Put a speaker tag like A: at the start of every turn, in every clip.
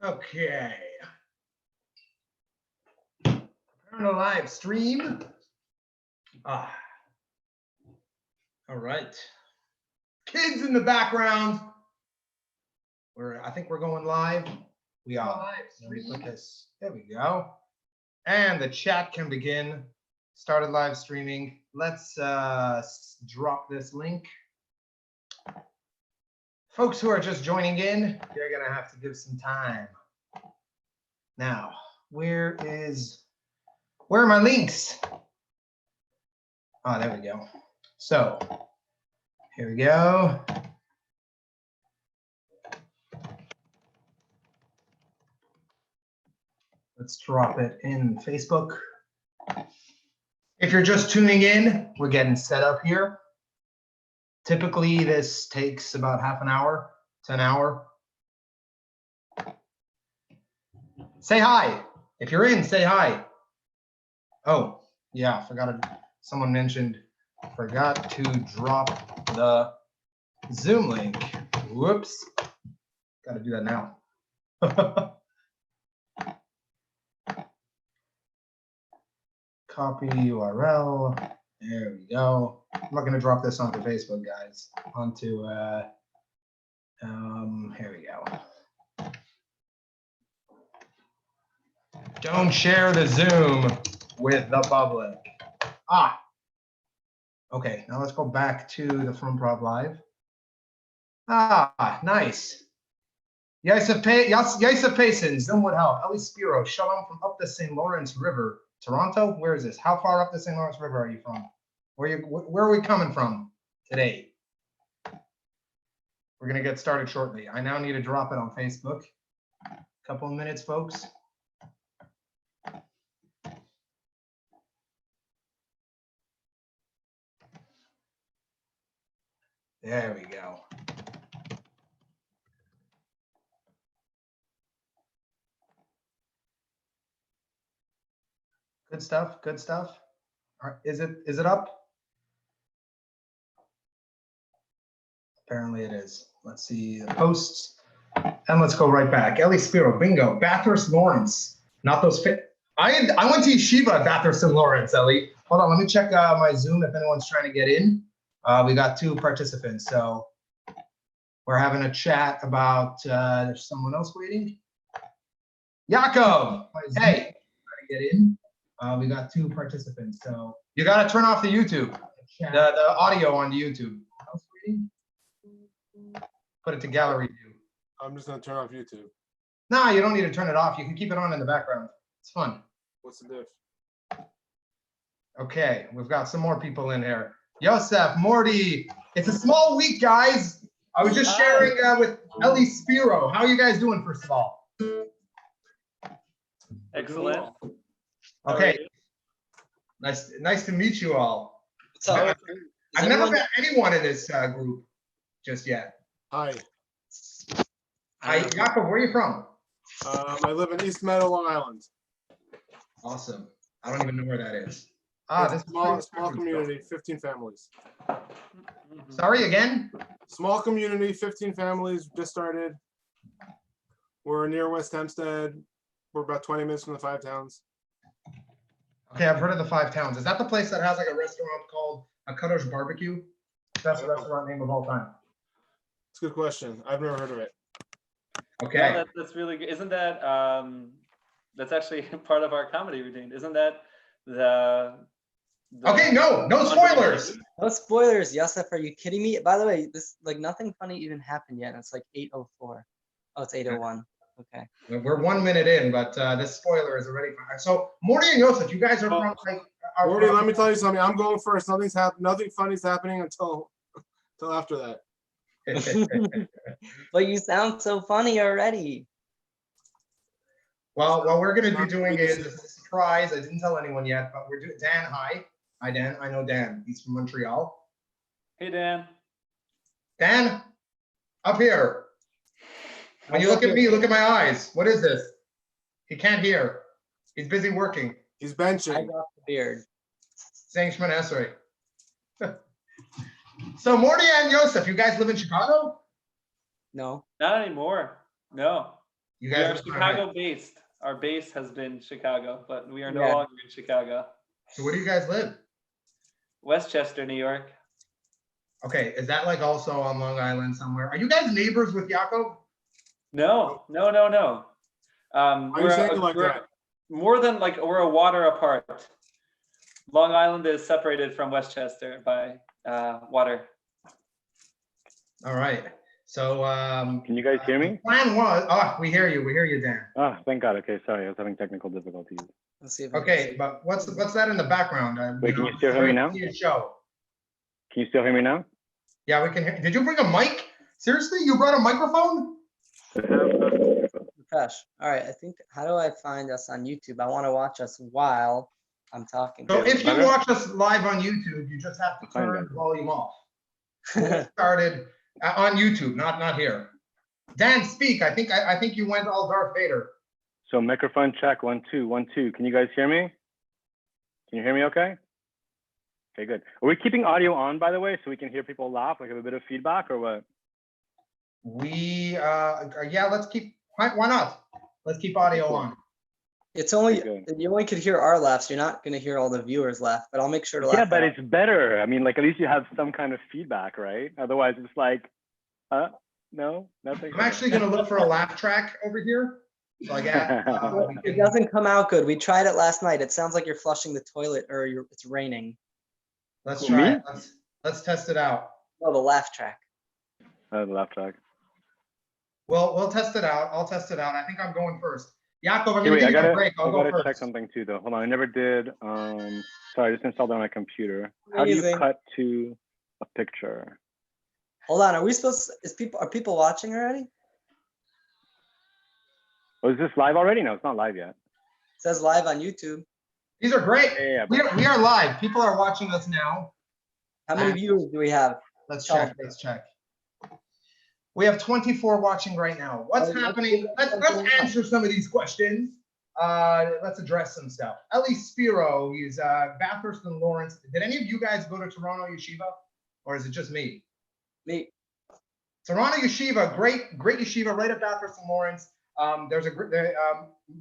A: Okay. Preparing a live stream. All right. Kids in the background. I think we're going live. We are. Let me put this. There we go. And the chat can begin. Started live streaming. Let's drop this link. Folks who are just joining in, you're gonna have to give some time. Now, where are my links? Oh, there we go. So, here we go. Let's drop it in Facebook. If you're just tuning in, we're getting set up here. Typically, this takes about half an hour to an hour. Say hi. If you're in, say hi. Oh, yeah, someone mentioned, forgot to drop the Zoom link. Whoops. Got to do that now. Copy URL. There we go. I'm not going to drop this onto Facebook, guys. Here we go. Don't share the Zoom with the public. Okay, now let's go back to the Frumprov live. Nice. Yosef Payson, Zoom would help. Ellie Spiro, Shalom from up the St. Lawrence River. Toronto? Where is this? How far up the St. Lawrence River are you from? Where are we coming from today? We're gonna get started shortly. I now need to drop it on Facebook. Couple of minutes, folks. There we go. Good stuff, good stuff. All right, is it up? Apparently it is. Let's see the posts. And let's go right back. Ellie Spiro, bingo. Bathurst Lawrence. Not those fit. I went to Yeshiva at Bathurst and Lawrence, Ellie. Hold on, let me check my Zoom if anyone's trying to get in. We got 2 participants, so we're having a chat about, there's someone else waiting. Yaakov, hey, trying to get in. We got 2 participants, so you got to turn off the YouTube, the audio on the YouTube. Else waiting? Put it to gallery view.
B: I'm just going to turn off YouTube.
A: No, you don't need to turn it off. You can keep it on in the background. It's fun.
B: What's the diff?
A: Okay, we've got some more people in here. Yosef, Morty, it's a small week, guys. I was just sharing with Ellie Spiro. How are you guys doing, first of all?
C: Excellent.
A: Okay. Nice to meet you all.
C: So,
A: I've never met anyone in this group just yet.
B: Hi.
A: Hi, Yaakov, where are you from?
B: I live in East Meadow, Long Island.
A: Awesome. I don't even know where that is.
B: This small community, 15 families.
A: Sorry, again?
B: Small community, 15 families, just started. We're near West Hempstead. We're about 20 minutes from the 5 towns.
A: Okay, I've heard of the 5 towns. Is that the place that has like a restaurant called Acharei Barbecue? Best restaurant name of all time.
B: It's a good question. I've never heard of it.
A: Okay.
C: no, that's really good. Isn't that that's actually part of our comedy routine? Isn't that the
A: Okay, no spoilers.
D: No spoilers, Yosef. Are you kidding me? By the way, this nothing funny even happened yet. It's like 8:04. Oh, it's 8:01. Okay.
A: We're 1 minute in, but this spoiler is already fine. So Morty and Yosef, you guys are from like.
B: Morty, let me tell you something. I'm going first. Nothing funny's happening until after that.
D: But you sound so funny already.
A: Well, what we're going to be doing is a surprise. I didn't tell anyone yet, but we're doing Dan. Hi, Dan. I know Dan. He's from Montreal.
C: Hey, Dan.
A: Dan, up here. When you look at me, look at my eyes. What is this? He can't hear. He's busy working.
B: He's benching.
D: I got the beard.
A: Saying Shemana Esrei. So Morty and Yosef, you guys live in Chicago?
D: No.
C: Not anymore. No.
A: You
C: We
A: guys
C: are
A: are
C: Chicago based. Our base has been Chicago, but we are no
D: Yeah.
C: longer in Chicago.
A: So where do you guys live?
C: Westchester, New York.
A: Okay, is that like also on Long Island somewhere? Are you guys neighbors with Yaakov?
C: No, no, no, no.
B: Why are you saying it like
C: we're
B: that?
C: more than like we're a water apart. Long Island is separated from Westchester by water.
A: All right. So
E: Can you guys hear
A: the
E: me?
A: plan was, we hear you, Dan.
E: Oh, thank God. Okay, sorry, I was having technical difficulties.
D: Let's see if I can
A: Okay,
D: see.
A: but what's that in the background?
E: Wait, can you still hear me now?
A: See a show.
E: Can you still hear me now?
A: Yeah, we can hear. Did you bring a mic? Seriously, you brought a microphone?
D: Refresh. All right, I think, how do I find us on YouTube? I want to watch us while I'm talking.
A: So if you
E: Better?
A: watch us live on YouTube, you just have to
E: Fine,
A: turn
E: guys.
A: the volume off. We'll get started on YouTube, not here. Dan, speak. I think you went all Darth Vader.
E: So microphone check, 1 2 1 2. Can you guys hear me? Can you hear me okay? Okay, good. Are we keeping audio on, by the way, so we can hear people laugh, like have a bit of feedback, or what?
A: We yeah, let's keep. Why not? Let's keep audio
E: Cool.
A: on.
D: It's only,
E: Okay, good.
D: you only could hear our laughs. You're not going to hear all the viewers laugh, but I'll make sure to laugh.
E: Yeah, but
D: out.
E: it's better. I mean, like at least you have some kind of feedback, right? Otherwise, it's like, no, nothing.
A: I'm actually gonna look for a laugh track over here. So I got.
D: It doesn't come out good. We tried it last night. It sounds like you're flushing the toilet or it's raining.
A: Let's
E: Who,
A: try
E: me?
A: it. Let's test it out.
D: Oh, the laugh track.
E: The laugh track.
A: Well, we'll test it out. I'll test it out. I think I'm going first. Yaakov, I'm
E: Okay,
A: gonna
E: wait,
A: give
E: I
A: you a
E: gotta,
A: break. I'll
E: I
A: go
E: gotta check
A: first.
E: something too, though. Hold on, I never did. Sorry, I just installed it on my computer. How do you
D: Amazing.
E: cut to a picture?
D: Hold on. Are we supposed to, are people watching already? It
E: Oh, is this live already? No, it's not live yet.
D: says live on YouTube.
A: These are great.
E: Yeah,
A: We are live. People are watching us now.
D: How many viewers do we have?
A: Let's
D: Tell
A: check.
D: me.
A: Let's check. We have 24 watching right now. What's
D: Oh, let's
A: happening?
D: do
A: Let's
D: something else.
A: answer some of these questions. Let's address some stuff. Ellie Spiro, he's Bathurst and Lawrence. Did any of you guys go to Toronto Yeshiva, or is it just me?
D: Me.
A: Toronto Yeshiva, great yeshiva right at Bathurst and Lawrence. There's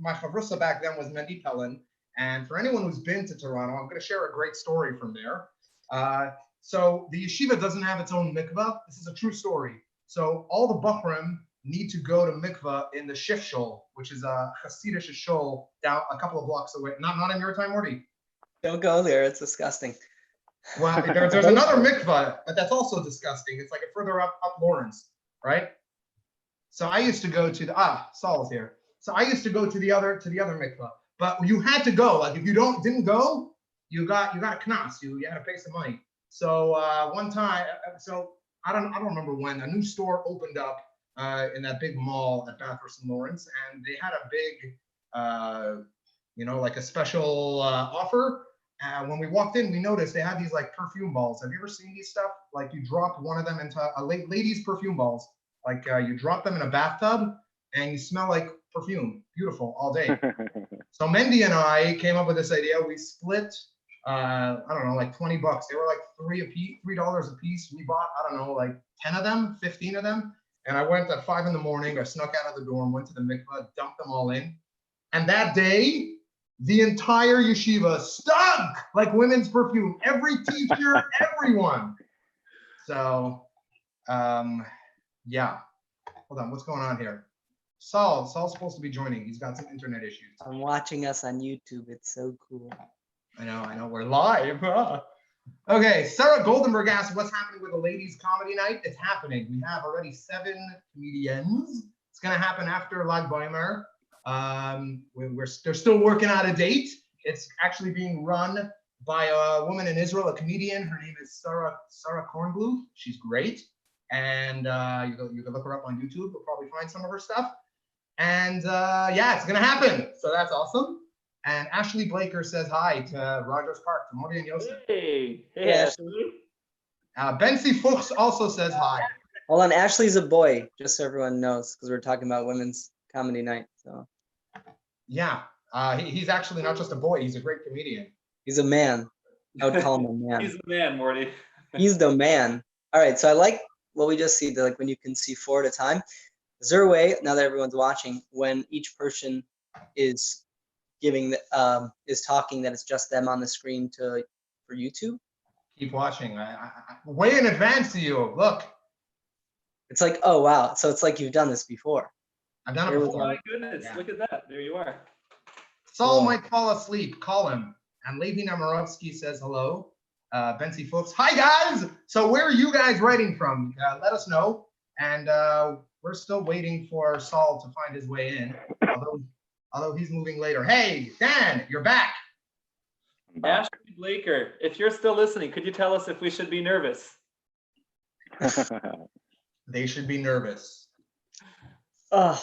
A: my chavrusa back then was Mendy Pellin, and for anyone who's been to Toronto, I'm going to share a great story from there. So the yeshiva doesn't have its own mikvah. This is a true story. So all the Bachrim need to go to mikvah in the Shif Shul, which is a Hasidic shul down a couple of blocks away. Not in your time, Morty.
D: Don't go there. It's disgusting.
A: Well, there's another mikvah, but that's also disgusting. It's like further up Lawrence, right? So I used to go to the Saul's here. So I used to go to the other mikvah, but you had to go. Like if you didn't go, you got a knas. You had to pay some money. So one time, so I don't remember when a new store opened up in that big mall at Bathurst and Lawrence, and they had a big, like a special offer. When we walked in, we noticed they had these like perfume balls. Have you ever seen these stuff? Like you drop one of them into a ladies' perfume balls. Like you drop them in a bathtub and you smell like perfume. Beautiful all day. So Mendy and I came up with this idea. We split, I don't know, like $20. They were like $3 a piece. We bought, I don't know, like 10 of them, 15 of them. And I went at 5 in the morning. I snuck out of the dorm, went to the mikvah, dumped them all in. And that day, the entire yeshiva stunk like women's perfume. Every teacher, everyone. So, yeah. Hold on, what's going on here? Saul's supposed to be joining. He's got some internet issues.
D: I'm watching us on YouTube. It's so cool.
A: I know, we're live. Okay, Sarah Goldenberg asked, what's happening with the ladies' comedy night? It's happening. We have already 7 comedians. It's gonna happen after Lag Baimer. They're still working out a date. It's actually being run by a woman in Israel, a comedian. Her name is Sarah Kornblum. She's great. And you can look her up on YouTube. You'll probably find some of her stuff. And yeah, it's gonna happen. So that's awesome. And Ashley Blaker says hi to Rogers Park, to Mori and Yosef.
C: Hey,
D: Yeah.
C: Ashley.
A: Bensi Fuchs also says hi.
D: Hold on. Ashley's a boy, just so everyone knows, because we're talking about women's comedy night. So
A: Yeah, he's actually not just a boy, he's a great comedian.
D: he's a man. I would call him a man.
C: He's the man, Morty.
D: He's the man. All right. So I like what we just see, like when you can see 4 at a time. Is there a way, now that everyone's watching, when each person is giving is talking, that it's just them on the screen for YouTube?
A: Keep watching. I way in advance to you. Look,
D: It's like, oh wow, so it's like you've done this before.
A: I've done it
D: Here we
A: before.
C: Oh my goodness,
A: Yeah.
C: look at that. There you are.
A: Saul
D: Cool.
A: might fall asleep. Call him. And Levi Namarovsky says hello. Bensy Fuchs. Hi guys. So where are you guys writing from? Let us know. And we're still waiting for Saul to find his way in, although he's moving later. Hey, Dan, you're back.
C: Ashley Blaker, if you're still listening, could you tell us if we should be nervous?
A: They should be nervous.
D: Oh,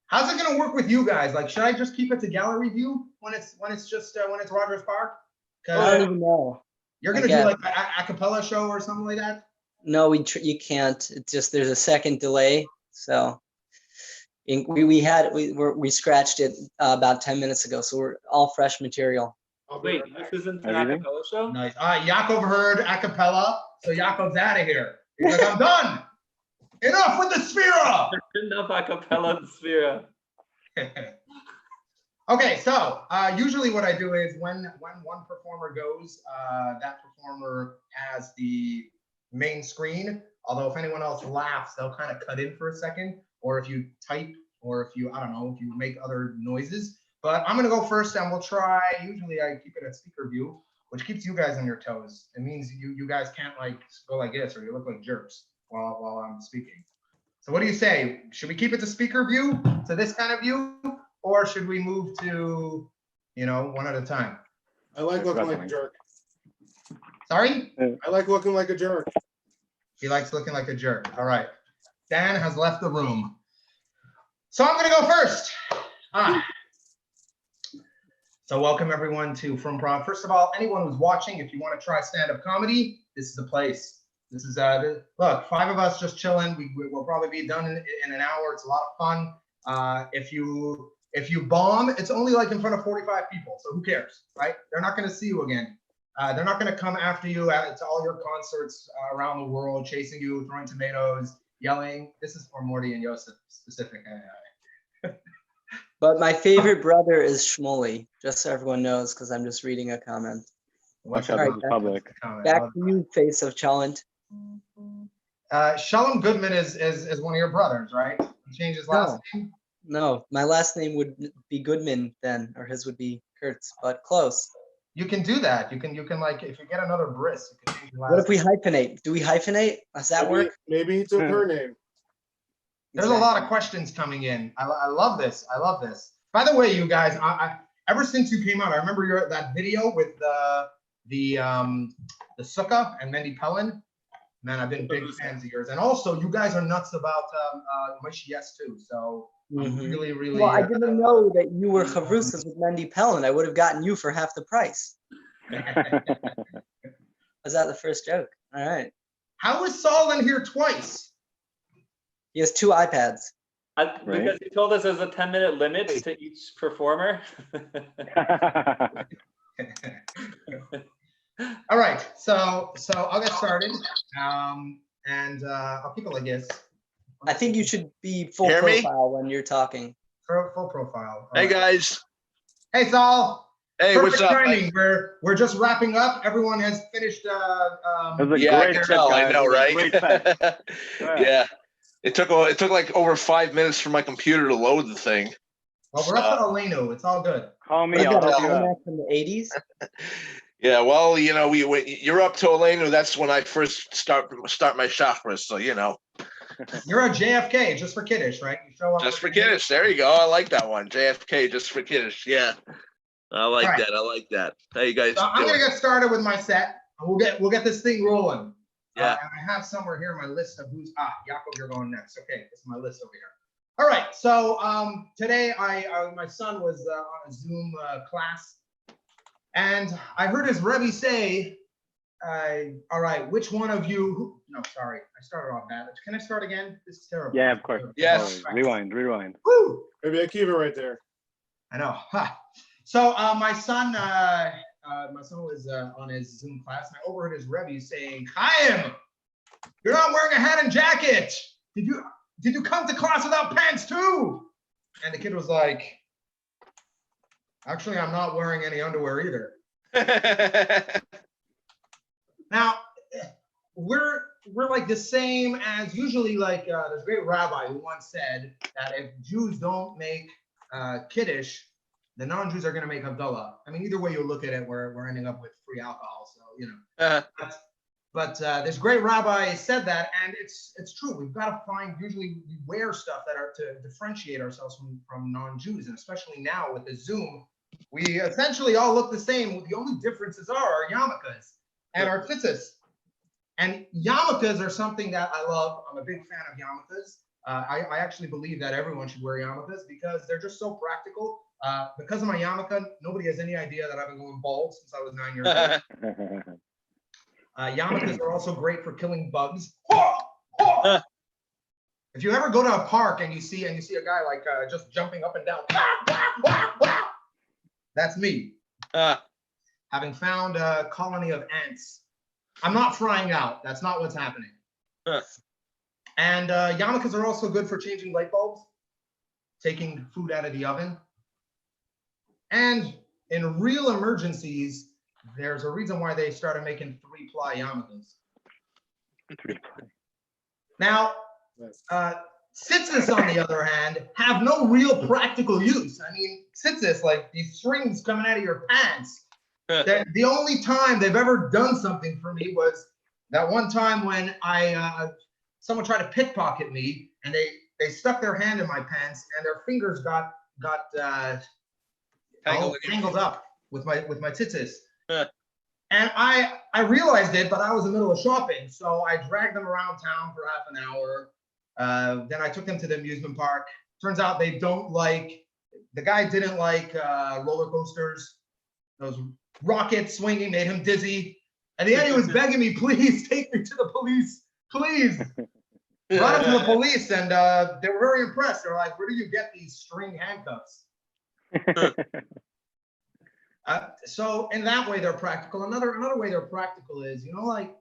A: How's it gonna work with you guys? Like, should I just keep it to gallery view when it's Rogers Park?
D: I don't
A: 'Cause
D: even know.
A: you're gonna
D: Again.
A: do like an a cappella show or something like that.
D: No, you can't. It's just there's a second delay. So we scratched it about 10 minutes ago. So we're all fresh material.
B: I'll be
C: Wait,
B: right back.
C: this isn't an
E: Everything?
C: acapella show?
A: Nice. Yakov heard a cappella, so Yakov's out of here. He's like, I'm done. Enough with the Sphera.
C: Enough acapella in Sphera.
A: Okay, so usually what I do is when one performer goes, that performer has the main screen. Although if anyone else laughs, they'll kind of cut in for a second, or if you type, or if you, I don't know, if you make other noises. But I'm gonna go first, and we'll try. Usually I keep it at speaker view, which keeps you guys on your toes. It means you guys can't like go like this, or you look like jerks while I'm speaking. So what do you say? Should we keep it to speaker view, to this kind of view, or should we move to, one at a time?
B: I like looking like a jerk.
A: Sorry?
B: I like looking like a jerk.
A: He likes looking like a jerk. All right. Dan has left the room. So I'm gonna go first. So welcome everyone to Frumprov. First of all, anyone who's watching, if you want to try stand-up comedy, this is the place. This is look, 5 of us just chilling. We'll probably be done in an hour. It's a lot of fun. If you bomb, it's only like in front of 45 people, so who cares, right? They're not going to see you again. They're not going to come after you to all your concerts around the world, chasing you, throwing tomatoes, yelling. This is for Morty and Yosef specific.
D: But my favorite brother is Shmuley, just so everyone knows, because I'm just reading a comment.
E: Watch out,
D: All
E: this
D: right,
E: is public.
D: Back to you, face of Chalent.
A: Shalom Goodman is one of your brothers, right? He changed his last name.
D: No, my last name would be Goodman then, or his would be Kurtz, but close.
A: You can do that. You can like, if you get another bris, you can change your last
D: What if we
A: name.
D: hyphenate? Do we hyphenate? Does that work?
B: Maybe he took her name.
A: There's a lot of questions coming in. I love this. I love this. By the way, you guys, I ever since you came out, I remember that video with the Sukkah and Mendy Pellin. Man, I've been big fans of yours. And also, you guys are nuts about Moshe Yes too. So I'm really, really.
D: Well, I didn't know that you were Chavrusas with Mendy Pellin. I would have gotten you for half the price. Was that the first joke? All right.
A: How is Saul in here twice?
D: He has 2 iPads.
C: Because he told us there's a 10-minute limit to each performer.
A: All right, so I'll get started, and I'll keep it like this.
D: I think you should be full
F: Hear me?
D: profile when you're talking.
A: Full profile. All
F: Hey
A: right.
F: guys.
A: Hey Saul.
F: Hey,
A: Perfect
F: what's up?
A: timing. We're just wrapping up. Everyone has finished.
E: It was a
F: Yeah, I
E: great
F: can
E: set,
F: tell. I
E: guys.
F: know,
E: It was a
F: right?
E: great set.
F: Yeah. It took like over 5 minutes for my computer to load the thing.
A: Well, we're up to Eleno. It's all good.
E: Call me.
D: We
E: I'll
D: got an
E: help you out.
D: iMac from the 80s.
F: Yeah, well, you're up to Elenu. That's when I first start my chakras. So
A: You're a JFK just for kiddish, right? You show up
F: just for
A: with your-
F: kiddish. There you go. I like that one. JFK just for kiddish. Yeah, I like
A: All right.
F: that. I like that. How you guys
A: So I'm
F: doing?
A: gonna get started with my set. And we'll get this thing rolling.
F: Yeah.
A: And I have somewhere here my list of who's Yaakov, you're going next. Okay, this is my list over here. All right. So today my son was on a Zoom class, and I heard his Rebbe say, "All right, which one of you?" No, sorry, I started off bad. Can I start again? This is terrible.
E: Yeah, of course.
F: Yes.
E: Oh, rewind.
A: Woo!
B: Maybe I keep it right there.
A: I know. Ha. So my son was on his Zoom class, and I overheard his Rebbe saying, "Chaim, you're not wearing a hat and jacket. did you come to class without pants too? And the kid was like, actually, I'm not wearing any underwear either. Now, we're like the same as usually like there's a great rabbi who once said that if Jews don't make Kiddush, the non-Jews are going to make Havdalah. I mean, either way you look at it, we're ending up with free alcohol. So, you know, but this great rabbi said that, and it's true. We've got to find, usually we wear stuff that are to differentiate ourselves from non-Jews, and especially now with the Zoom, we essentially all look the same. The only differences are our yarmulkes and our tzitzis. And yarmulkes are something that I love. I'm a big fan of yarmulkes. I actually believe that everyone should wear yarmulkes because they're just so practical. Because of my yarmulke, nobody has any idea that I've been going bald since I was 9 years old. Yarmulkes are also great for killing bugs. If you ever go to a park and you see a guy like just jumping up and down, that's me. Having found a colony of ants. I'm not frying out. That's not what's happening. And yarmulkes are also good for changing light bulbs, taking food out of the oven. And in real emergencies, there's a reason why they started making 3-ply yarmulkes.
E: 3-ply.
A: Now, tzitzis, on the other hand, have no real practical use. I mean, tzitzis, like these strings coming out of your pants, the only time they've ever done something for me was that one time when someone tried to pickpocket me, and they stuck their hand in my pants, and their fingers got tangled up with my tzitzis. And I realized it, but I was in the middle of shopping, so I dragged them around town for half an hour. Then I took them to the amusement park. Turns out the guy didn't like roller coasters. Those rockets swinging made him dizzy. And the end, he was begging me, please take me to the police, please. Brought him to the police, and they were very impressed. They were like, where do you get these string handcuffs? So in that way, they're practical. Another way they're practical is, like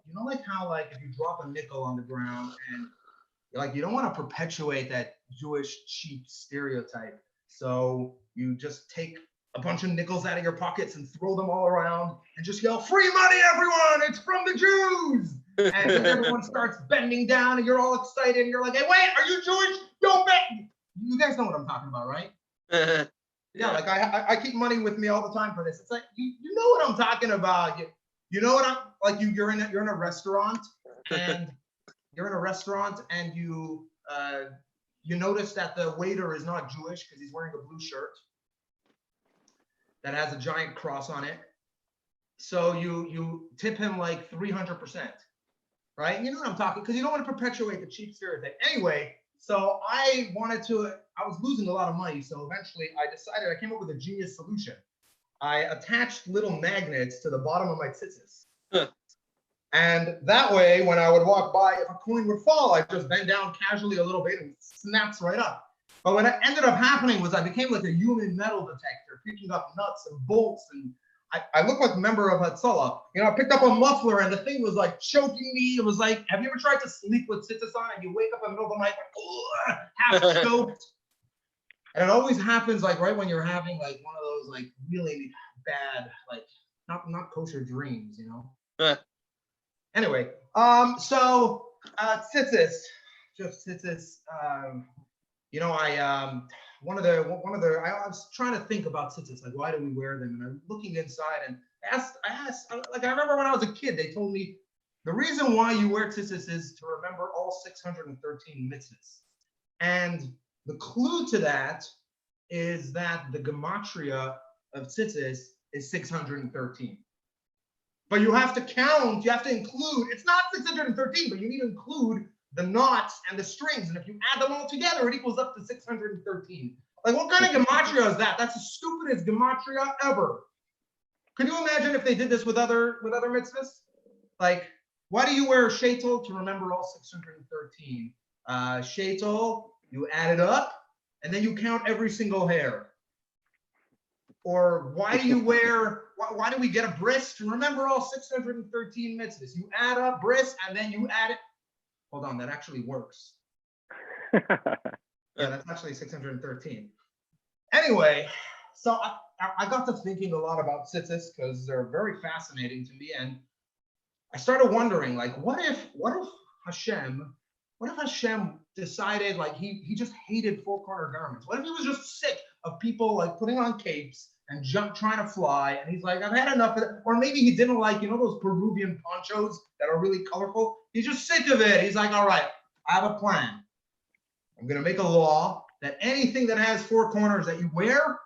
A: how if you drop a nickel on the ground and you don't want to perpetuate that Jewish cheap stereotype. So you just take a bunch of nickels out of your pockets and throw them all around and just yell, free money, everyone, it's from the Jews. And then everyone starts bending down and you're all excited and you're like, hey, wait, are you Jewish? Don't bet. You guys know what I'm talking about, right? Yeah, like I keep money with me all the time for this. It's like, you know what I'm talking about. You know what I'm like, you're in a restaurant and you notice that the waiter is not Jewish because he's wearing a blue shirt that has a giant cross on it. So you tip him like 300%, right? You know what I'm talking, because you don't want to perpetuate the cheap stereotype. Anyway, so I was losing a lot of money. So eventually I came up with a genius solution. I attached little magnets to the bottom of my tzitzis. And that way, when I would walk by, if a coin would fall, I'd just bend down casually a little bit and it snaps right up. But what ended up happening was I became like a human metal detector, picking up nuts and bolts. And I looked like a member of Hatzalah. I picked up a muffler and the thing was like choking me. It was like, have you ever tried to sleep with tzitzis on and you wake up in the middle of the night, like, half choked? And it always happens like right when you're having like one of those like really bad, like not kosher dreams, Anyway, so tzitzis, just tzitzis. I was trying to think about tzitzis, like why do we wear them? And I'm looking inside and I asked, like I remember when I was a kid, they told me the reason why you wear tzitzis is to remember all 613 mitzvahs. And the clue to that is that the gematria of tzitzis is 613. But you have to count, you have to include, it's not 613, but you need to include the knots and the strings. And if you add them all together, it equals up to 613. Like, what kind of gematria is that? That's the stupidest gematria ever. Can you imagine if they did this with other mitzvahs? Like, why do you wear a sheitel? To remember all 613. Sheitel, you add it up, and then you count every single hair. Or why do we get a bris? To remember all 613 mitzvahs. You add up bris, and then you add it. Hold on, that actually works. Yeah, that's actually 613. Anyway, so I got to thinking a lot about tzitzis because they're very fascinating to me, and I started wondering, like, what if Hashem decided like he just hated four-corner garments? What if he was just sick of people like putting on capes and trying to fly, and he's like, I've had enough of it. Or maybe he didn't like, those Peruvian ponchos that are really colorful. He's just sick of it. He's like, all right, I have a plan. I'm gonna make a law that anything that has four corners that you wear,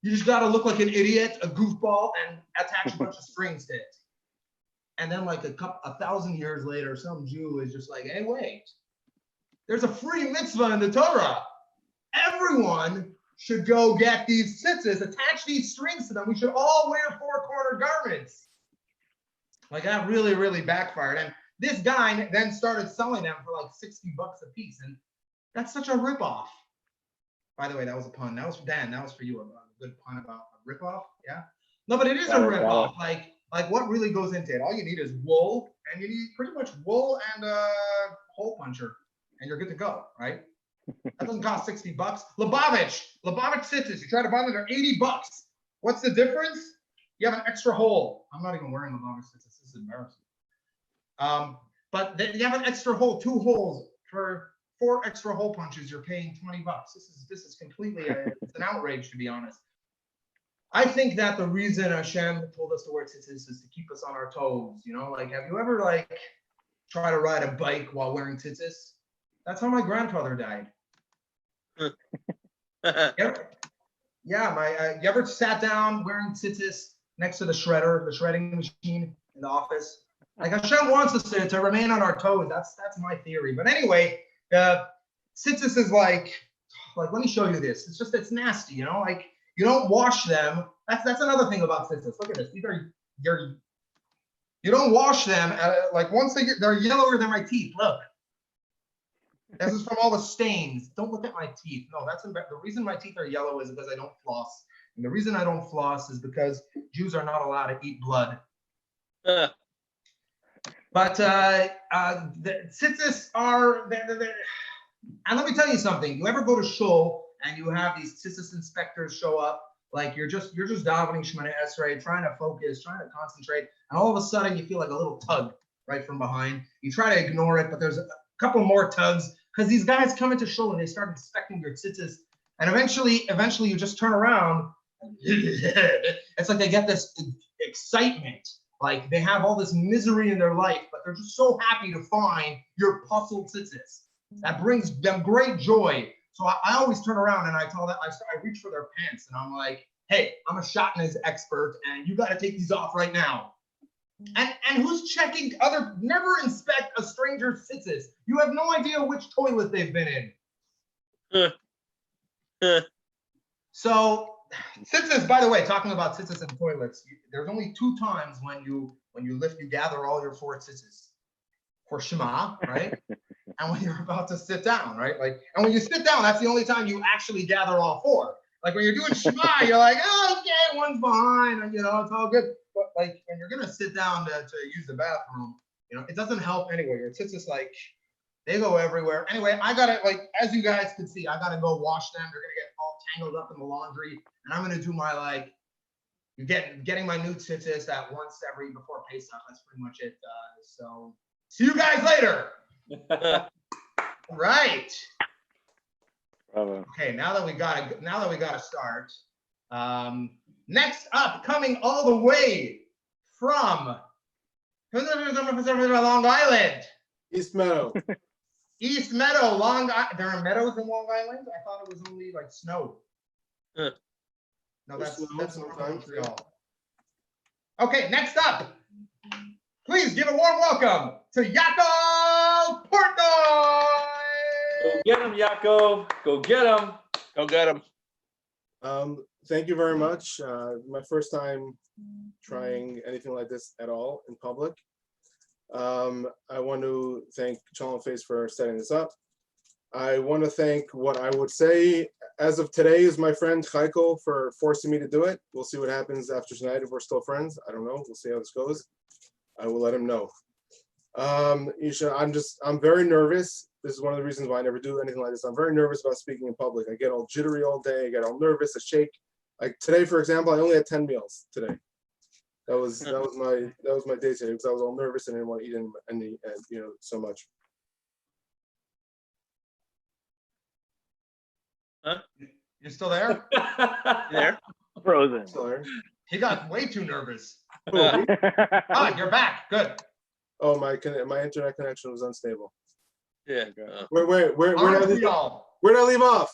A: you just gotta look like an idiot, a goofball, and attach a bunch of strings to it. And then like 1,000 years later, some Jew is just like, hey, wait, there's a free mitzvah in the Torah. Everyone should go get these tzitzis, attach these strings to them. We should all wear four-corner garments. Like that really, really backfired. And this guy then started selling them for like $60 a piece. And that's such a ripoff. By the way, that was a pun. That was for Dan. That was for you. A good pun about a ripoff. Yeah. No, but it is a ripoff. Like what really goes into it? All you need is wool, and you need pretty much wool and a hole puncher, and you're good to go, right? That doesn't cost $60. Lubavitch tzitzis. You try to buy them, they're $80. What's the difference? You have an extra hole. I'm not even wearing Lubavitch tzitzis. This is embarrassing. But you have an extra hole, 2 holes for 4 extra hole punches. You're paying $20. This is completely it's an outrage, to be honest. I think that the reason Hashem told us to wear tzitzis is to keep us on our toes. Like, have you ever like try to ride a bike while wearing tzitzis? That's how my grandfather died. Yeah, you ever sat down wearing tzitzis next to the shredding machine in the office? Like Hashem wants us to remain on our toes. That's my theory. But anyway, tzitzis is like let me show you this. It's nasty, like you don't wash them. That's another thing about tzitzis. Look at this. These are you don't wash them. Like once they're yellower than my teeth. Look. This is from all the stains. Don't look at my teeth. No, the reason my teeth are yellow is because I don't floss. And the reason I don't floss is because Jews are not allowed to eat blood. But the tzitzis are, and let me tell you something. You ever go to shul and you have these tzitzis inspectors show up, like you're just davening Shemana Esrei, trying to focus, trying to concentrate, and all of a sudden you feel like a little tug right from behind. You try to ignore it, but there's a couple more tugs because these guys come into shul and they start inspecting your tzitzis, and eventually you just turn around. It's like they get this excitement, like they have all this misery in their life, but they're just so happy to find your puzzled tzitzis. That brings them great joy. So I always turn around and I reach for their pants and I'm like, hey, I'm a shatnez expert and you got to take these off right now. And who's checking never inspect a stranger's tzitzis. You have no idea which toilet they've been in. So tzitzis, by the way, talking about tzitzis and toilets, there's only 2 times when you gather all your 4 tzitzis for Shema, right? And when you're about to sit down, right? Like, and when you sit down, that's the only time you actually gather all 4. Like when you're doing Shema, you're like, oh, okay, one's behind, and it's all good. But like when you're gonna sit down to use the bathroom, it doesn't help anyway. Your tzitzis, like, they go everywhere. Anyway, I gotta, like, as you guys can see, I gotta go wash them. They're gonna get all tangled up in the laundry, and I'm gonna do my like, getting my new tzitzis that once before Pesach. That's pretty much it. So see you guys later. Right.
E: Bravo.
A: Okay, now that we gotta start. Next up, coming all the way from Long Island.
B: East Meadow.
A: East Meadow, Long Island. There are meadows in Long Island? I thought it was only like snow. No, that's Montreal. Okay, next up. Please give a warm welcome to Yaakov Portnoy.
C: Go get him, Yaakov. Go get him.
F: Go get him.
B: Thank you very much. My first time trying anything like this at all in public. I want to thank Shalom Face for setting this up. I want to thank what I would say as of today is my friend Chaiko for forcing me to do it. We'll see what happens after tonight if we're still friends. I don't know. We'll see how this goes. I will let him know. Isha, I'm very nervous. This is one of the reasons why I never do anything like this. I'm very nervous about speaking in public. I get all jittery all day. I get all nervous. I shake. Like today, for example, I only had 10 meals today. That was my day today because I was all nervous and didn't want to eat any so much.
A: You're still there?
F: There.
E: Frozen.
B: Sorry.
A: He got way too nervous.
B: Oh,
A: You're back. Good.
B: my internet connection was unstable.
F: Yeah.
B: Where did I leave off? Where did I leave off?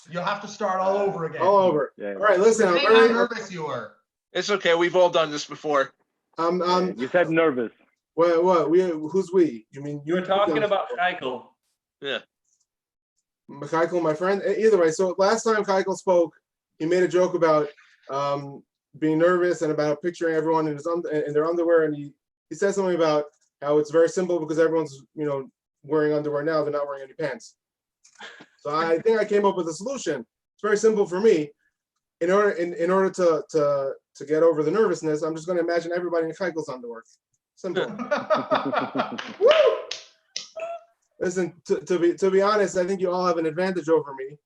A: You'll have to start all over again.
B: All over.
E: Yeah.
B: All right, listen. I'm
A: Say
B: very
A: how nervous you were.
F: It's okay. We've all done this before.
E: You said nervous.
B: What? Who's we? You mean
C: You were talking about Heikel.
F: Yeah.
B: Michael, my friend. Either way, so last time Michael spoke, he made a joke about being nervous and about picturing everyone in their underwear, and he said something about how it's very simple because everyone's wearing underwear now; they're not wearing any pants. So I think I came up with a solution. It's very simple for me. In order to get over the nervousness, I'm just going to imagine everybody in Michael's underwear. Simple.
A: Woo!
B: Listen, to be honest, I think you all have an advantage over me,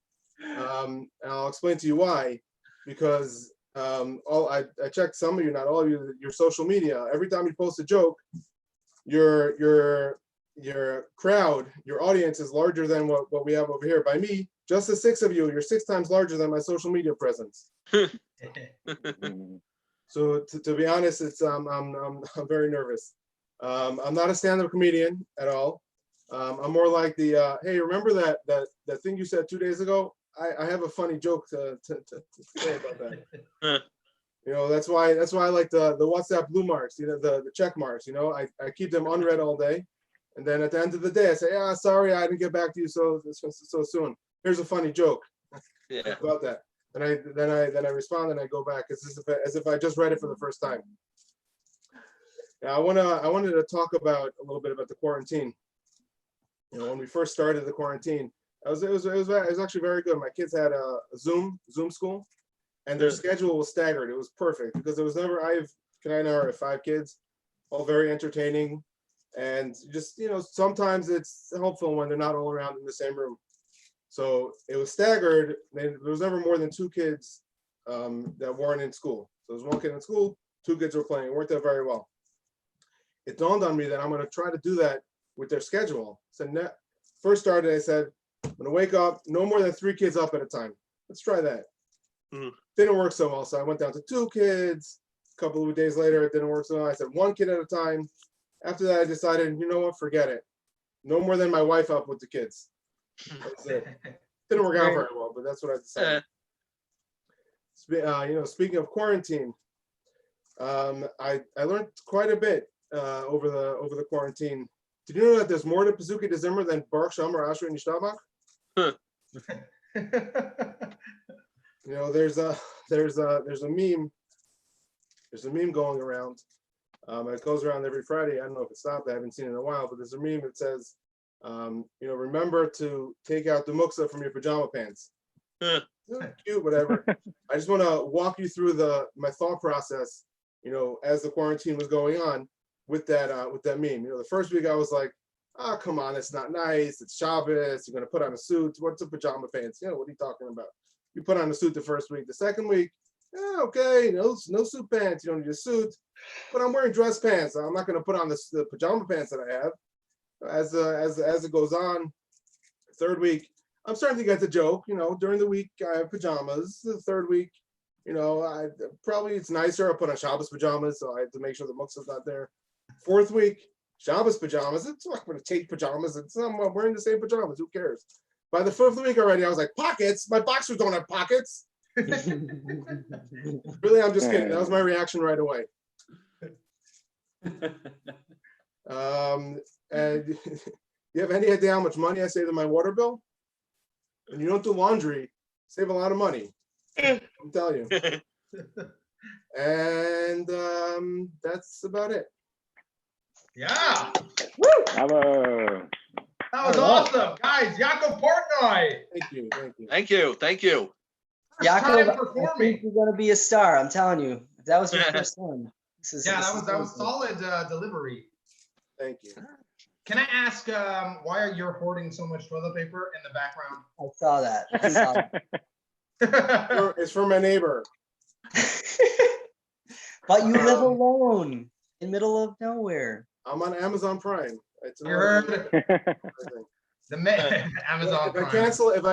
B: and I'll explain to you why. Because I checked some of you, not all of you, your social media. Every time you post a joke, your crowd, your audience is larger than what we have over here. By me, just the 6 of you, you're 6 times larger than my social media presence. So to be honest, it's I'm very nervous. I'm not a stand-up comedian at all. I'm more like the hey, remember that thing you said 2 days ago? I have a funny joke to say about that. That's why I like the WhatsApp blue marks, the check marks. I keep them unread all day, and then at the end of the day, I say, sorry, I didn't get back to you so soon. Here's a funny joke about that. And then I respond and I go back as if I just read it for the first time. Now I wanted to talk about a little bit about the quarantine. When we first started the quarantine, it was actually very good. My kids had a Zoom school, and their schedule was staggered. It was perfect because there was never I have 5 kids, all very entertaining, and just sometimes it's helpful when they're not all around in the same room. So it was staggered. There was never more than 2 kids that weren't in school. So there was 1 kid in school, 2 kids were playing. It worked out very well. It dawned on me that I'm going to try to do that with their schedule. So first started, I said, I'm going to wake up, no more than 3 kids up at a time. Let's try that. Didn't work so well. So I went down to 2 kids. A couple of days later, it didn't work so well. I said 1 kid at a time. After that, I decided, you know what, forget it. No more than my wife up with the kids. That's it. Didn't work out very well, but that's what I decided. Speaking of quarantine, I learned quite a bit over the quarantine. Did you know that there's more to Pesuki de Zimmer than Baruch She'amar Ashrei Nishtabach? There's a meme. There's a meme going around. It goes around every Friday. I don't know if it stopped. I haven't seen it in a while, but there's a meme that says, remember to take out the muksa from your pajama pants. Cute, whatever. I just want to walk you through my thought process, as the quarantine was going on with that meme. The first week I was like, oh, come on, it's not nice. It's Shabbos. You're going to put on a suit. What's a pajama pants? What are you talking about? You put on a suit the first week. The second week, okay, no suit pants. You don't need a suit. But I'm wearing dress pants. I'm not going to put on the pajama pants that I have. As it goes on, third week, I'm starting to get the joke. During the week I have pajamas. The third week, it's nicer. I put on Shabbos pajamas, so I have to make sure the muksa's not there. Fourth week, Shabbos pajamas. It's not going to take pajamas. I'm wearing the same pajamas. Who cares? By the 5th week already, I was like, pockets. My boxers don't have pockets. Really, I'm just kidding. That was my reaction right away. And you have any idea how much money I save in my water bill? And you don't do laundry, save a lot of money. I'm telling you. And that's about it.
A: Yeah.
E: Woo! Bravo.
A: That was awesome, guys. Yaakov Portnoy.
B: Thank you.
F: Thank you.
A: First time
D: Yaakov, I
A: performing.
D: think you're gonna be a star. I'm telling you. If that was your first one.
A: That was solid delivery.
B: Thank you.
A: Can I ask why are you hoarding so much toilet paper in the background?
D: I saw that. I saw that.
B: It's for my neighbor.
D: But you live alone in middle of nowhere.
B: I'm on Amazon Prime. It's
A: You heard the Amazon
B: If I
A: Prime.
B: cancel it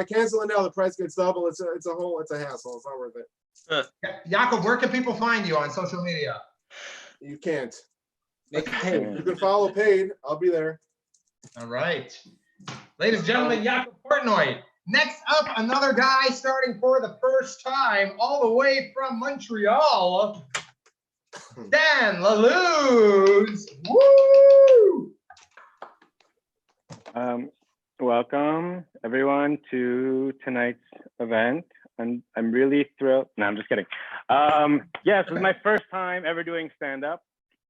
B: now, the price gets double. It's a hassle. It's not worth it.
A: Jakob, where can people find you on social media?
B: You can't.
D: Make it pay.
B: You can follow paid. I'll be there.
A: All right. Ladies and gentlemen, Jakob Portnoy. Next up, another guy starting for the first time all the way from Montreal. Dan Laluz. Woo!
E: Welcome everyone to tonight's event. I'm really thrilled. No, I'm just kidding. Yes, this is my first time ever doing stand-up.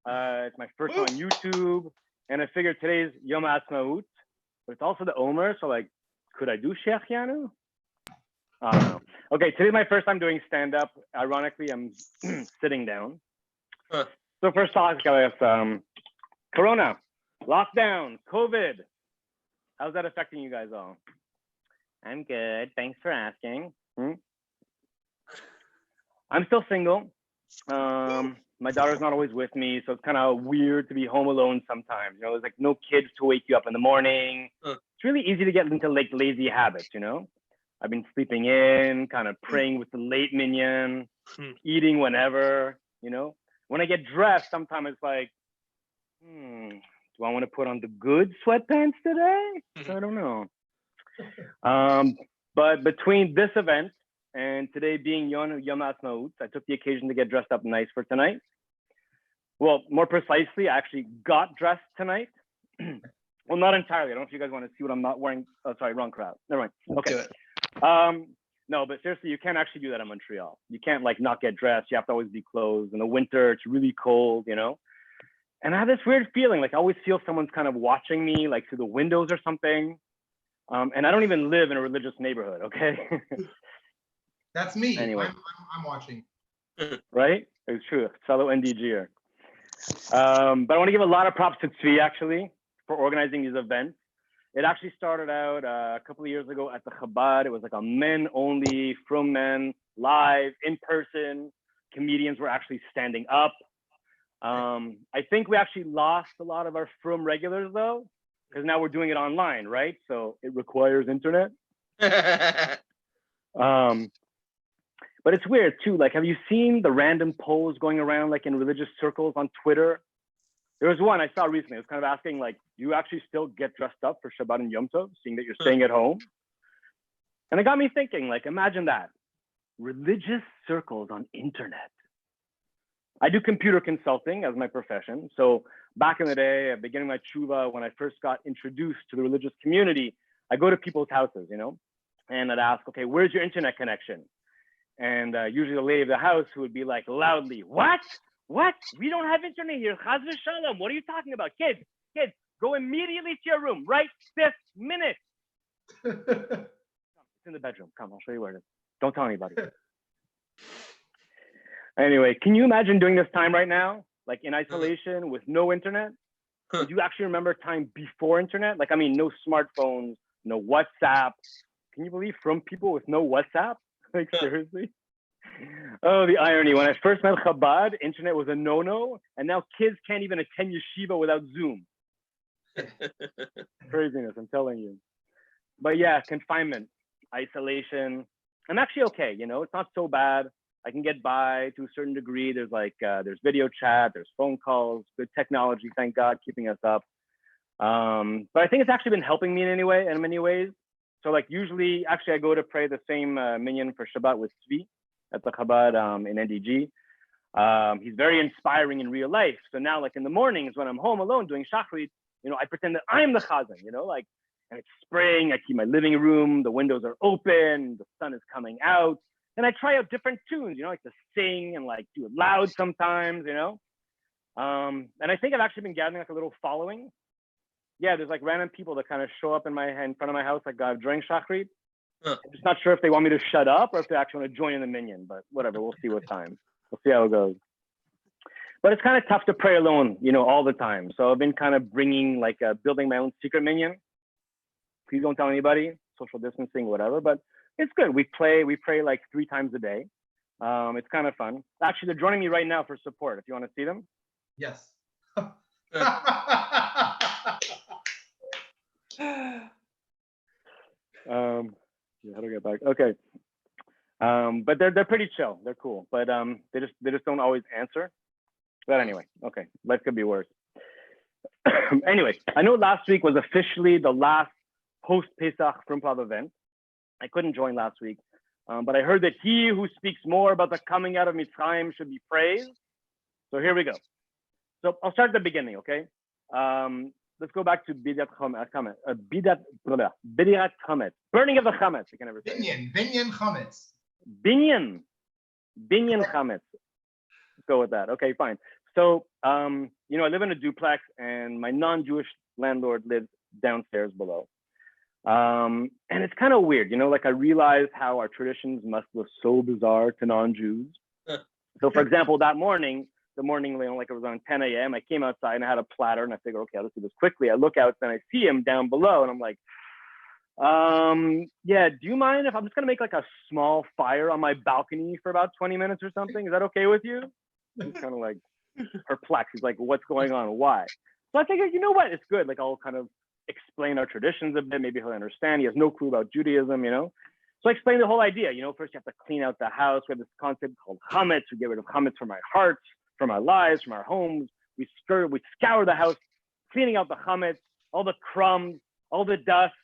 E: It's my first time on YouTube, and I figured today's Yom Ha'atzmaut, but it's also the Omer, so like, could I do Shechianu? I don't know. Okay, today's my first time doing stand-up. Ironically, I'm sitting down. So first topic, Corona, lockdown, COVID. How's that affecting you guys all? I'm good. Thanks for asking. I'm still single. My daughter's not always with me, so it's kind of weird to be home alone sometimes. You know, there's like no kids to wake you up in the morning. It's really easy to get into like lazy habits, you know? I've been sleeping in, kind of praying with the late minyan, eating whenever, you know? When I get dressed, sometimes it's like, do I want to put on the good sweatpants today? I don't know. But between this event and today being Yom Ha'atzmaut, I took the occasion to get dressed up nice for tonight. Well, more precisely, I actually got dressed tonight. Well, not entirely. I don't know if you guys want to see what I'm not wearing. Oh, sorry, wrong crowd. Never mind. Okay.
D: Do it.
E: No, but seriously, you can't actually do that in Montreal. You can't like not get dressed. You have to always be clothed. In the winter, it's really cold, you know? And I have this weird feeling, like I always feel someone's kind of watching me, like through the windows or something. And I don't even live in a religious neighborhood, okay?
A: That's me.
E: Anyway.
A: I'm watching.
E: Right? It's true, fellow NDGer. But I want to give a lot of props to Tzvi, actually, for organizing these events. It actually started out a couple of years ago at the Chabad. It was like a men-only, from men, live, in person. Comedians were actually standing up. I think we actually lost a lot of our Frum regulars though, because now we're doing it online, right? So it requires internet. But it's weird too. Like, have you seen the random polls going around like in religious circles on Twitter? There was one I saw recently. It was kind of asking like, do you actually still get dressed up for Shabbat and Yom Tov, seeing that you're staying at home? And it got me thinking, like, imagine that. Religious circles on internet. I do computer consulting as my profession. So back in the day, at the beginning of my tshuva, when I first got introduced to the religious community, I go to people's houses, you know, and I'd ask, okay, where's your internet connection? And usually the lady of the house who would be like loudly, what? What? We don't have internet here. Chaz v'shalom. What are you talking about? Kids, go immediately to your room right this minute. It's in the bedroom. Come, I'll show you where it is. Don't tell anybody. Anyway, can you imagine doing this time right now, like in isolation with no internet? Do you actually remember time before internet? Like, I mean, no smartphones, no WhatsApp. Can you believe from people with no WhatsApp? Like, seriously? Oh, the irony. When I first met Chabad, internet was a no-no, and now kids can't even attend yeshiva without Zoom. Craziness, I'm telling you. But yeah, confinement, isolation. I'm actually okay, you know, it's not so bad. I can get by to a certain degree. There's like, there's video chat, there's phone calls, good technology, thank God, keeping us up. But I think it's actually been helping me in many ways. So like usually, actually I go to pray the same minyan for Shabbat with Tzvi at the Chabad in NDG. He's very inspiring in real life. So now like in the mornings when I'm home alone doing Shachrit, you know, I pretend that I'm the Chazan, you know, like, and it's spring, I keep my living room, the windows are open, the sun is coming out. And I try out different tunes, you know, like to sing and like do it loud sometimes, you know. And I think I've actually been gathering like a little following. Yeah, there's like random people that kind of show up in front of my house like during Shachrit. I'm just not sure if they want me to shut up or if they actually want to join in the minyan, but whatever, we'll see what time. We'll see how it goes. But it's kind of tough to pray alone, all the time. So I've been kind of bringing building my own secret minion. Please don't tell anybody, social distancing, whatever. But it's good. We pray like 3 times a day. It's kind of fun. Actually, they're joining me right now for support. If you want to see them.
A: Yes.
E: How do I get back? Okay. But they're pretty chill. They're cool. But they just don't always answer. But anyway, okay. Life could be worse. Anyway, I know last week was officially the last post-Pesach Frumprov event. I couldn't join last week. But I heard that he who speaks more about the coming out of Mitzrayim should be praised. So here we go. So I'll start at the beginning, okay? Let's go back to Bidat Chametz. Bidat Chametz. Burning of the Chametz. I can never say.
A: Binyan Chametz.
E: Binyan Chametz. Let's go with that. Okay, fine. So, I live in a duplex, and my non-Jewish landlord lives downstairs below. And it's kind of weird, I realized how our traditions must look so bizarre to non-Jews. So, for example, the morning, it was on 10 a.m. I came outside and I had a platter, and I figured, okay, let's do this quickly. I look out and I see him down below, and I'm like, yeah, do you mind if I'm just gonna make like a small fire on my balcony for about 20 minutes or something? Is that okay with you? He's kind of like perplexed. He's like, what's going on? Why? So I figured, you know what? It's good. Like, I'll kind of explain our traditions a bit. Maybe he'll understand. He has no clue about Judaism, So I explained the whole idea. First you have to clean out the house. We have this concept called chametz. We get rid of chametz from our hearts, from our lives, from our homes. We scour the house, cleaning out the chametz, all the crumbs, all the dust.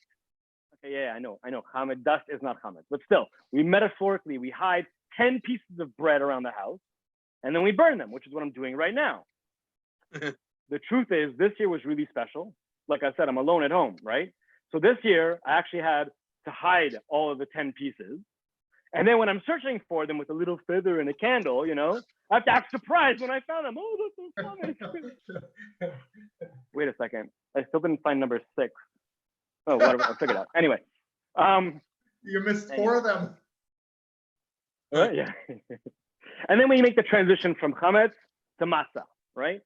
E: Okay, yeah, I know. Chametz, dust is not chametz, but still, we hide 10 pieces of bread around the house, and then we burn them, which is what I'm doing right now. The truth is, this year was really special. Like I said, I'm alone at home, right? So this year, I actually had to hide all of the 10 pieces. And then when I'm searching for them with a little feather and a candle, I have to act surprised when I found them. Oh, that's so funny. Wait a second. I still didn't find number 6. Oh, whatever. I'll figure it out. Anyway.
A: You missed 4 of them.
E: Yeah. And then when you make the transition from chametz to matzah, right?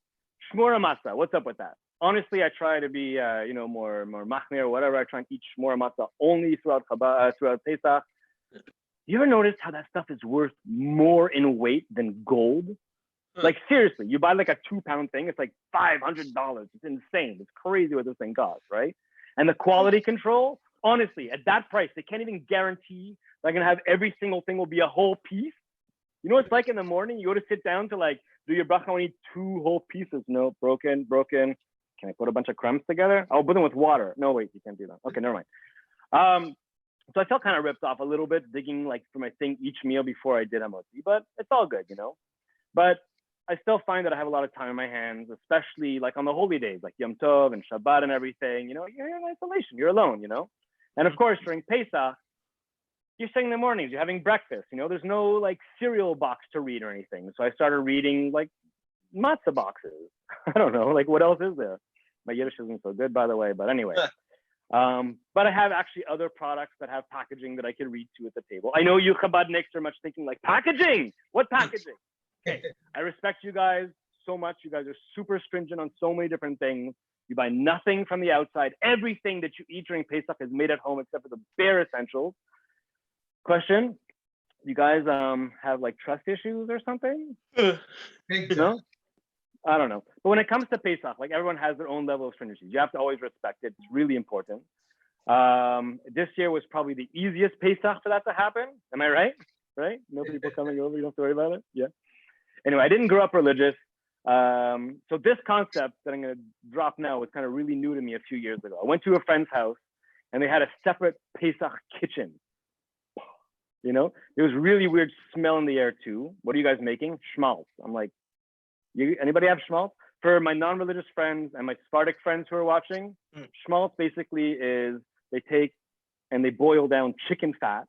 E: Shmura matzah. What's up with that? Honestly, I try to be, more machmir or whatever. I try and eat shmura matzah only throughout Pesach. You ever notice how that stuff is worth more in weight than gold? Like, seriously, you buy like a 2-pound thing, it's like $500. It's insane. It's crazy what this thing costs, right? And the quality control, honestly, at that price, they can't even guarantee they're gonna have every single thing will be a whole piece. It's like in the morning, you go to sit down to like do your bracha, only 2 whole pieces. No, broken. Can I put a bunch of crumbs together? I'll put them with water. No, wait, you can't do that. Okay, never mind. So I felt kind of ripped off a little bit, digging like for my thing each meal before I did Hamotzi, but it's all good, But I still find that I have a lot of time in my hands, especially like on the holy days, like Yom Tov and Shabbat and everything. You're in isolation, you're alone, And of course, during Pesach, you're sitting in the mornings, you're having breakfast. There's no like cereal box to read or anything. So I started reading like matzah boxes. I don't know, like what else is there? My Yiddish isn't so good, by the way, but anyway. But I have actually other products that have packaging that I can read to at the table. I know you Chabadniks are much thinking like, packaging? What packaging? Okay, I respect you guys so much. You guys are super stringent on so many different things. You buy nothing from the outside. Everything that you eat during Pesach is made at home except for the bare essentials. Question, you guys have like trust issues or something? No? I don't know. But when it comes to Pesach, like everyone has their own level of stringency. You have to always respect it. It's really important. This year was probably the easiest Pesach for that to happen. Am I right? Right? No people coming over. You don't have to worry about it. Yeah. Anyway, I didn't grow up religious. So this concept that I'm going to drop now was kind of really new to me a few years ago. I went to a friend's house and they had a separate Pesach kitchen. There was really weird smell in the air too. What are you guys making? Schmaltz. I'm like, anybody have schmaltz? For my non-religious friends and my Sephardic friends who are watching, schmaltz basically is they take and they boil down chicken fat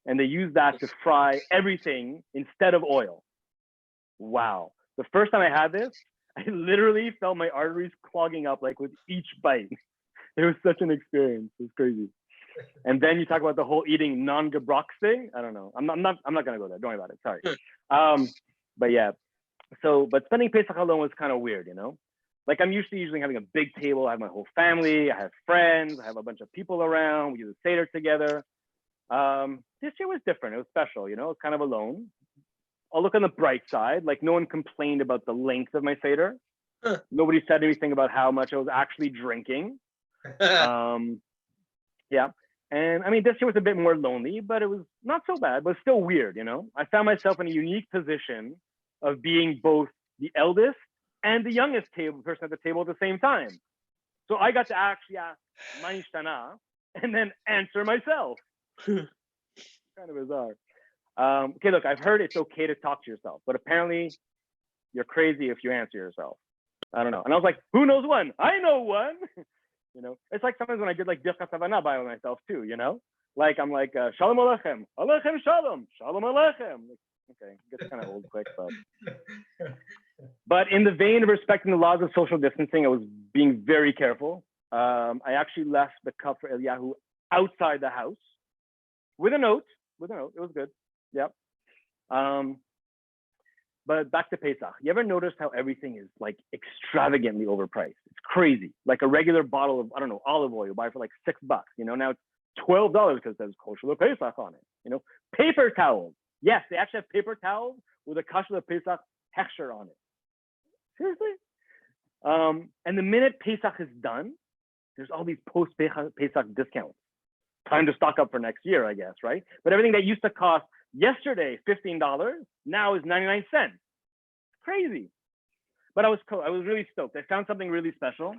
E: and they use that to fry everything instead of oil. Wow. The first time I had this, I literally felt my arteries clogging up like with each bite. It was such an experience. It was crazy. And then you talk about the whole eating non-gebrach thing. I don't know. I'm not gonna go there. Don't worry about it. Sorry. But yeah. So, but spending Pesach alone was kind of weird, you know? Like I'm usually having a big table. I have my whole family. I have friends. I have a bunch of people around. We do the Seder together. This year was different. It was special, you know, kind of alone. I'll look on the bright side. Like no one complained about the length of my Seder. Nobody said anything about how much I was actually drinking. Yeah. And I mean, this year was a bit more lonely, but it was not so bad, but still weird, you know? I found myself in a unique position of being both the eldest and the youngest person at the table at the same time. So I got to actually ask Ma nishtana and then answer myself. Kind of bizarre. Okay, look, I've heard it's okay to talk to yourself, but apparently you're crazy if you answer yourself. I don't know. And I was like, who knows one? I know one. You know, it's like sometimes when I did like Birkat Havana by myself too, you know? Like I'm like, Shalom Aleichem, Aleichem Shalom, Shalom Aleichem. Okay, it gets kind of old quick, but in the vein of respecting the laws of social distancing, I was being very careful. I actually left the cup for Eliyahu outside the house with a note. It was good. Yep. But back to Pesach. You ever noticed how everything is like extravagantly overpriced? It's crazy. Like a regular bottle of, I don't know, olive oil you buy for like $6. You know, now it's $12 because it says kosher Pesach on it. You know, paper towels. Yes, they actually have paper towels with a kosher Pesach texture on it. Seriously? And the minute Pesach is done, there's all these post-Pesach discounts. Time to stock up for next year, I guess, right? But everything that used to cost yesterday $15 now is 99 cents. Crazy. But I was really stoked. I found something really special.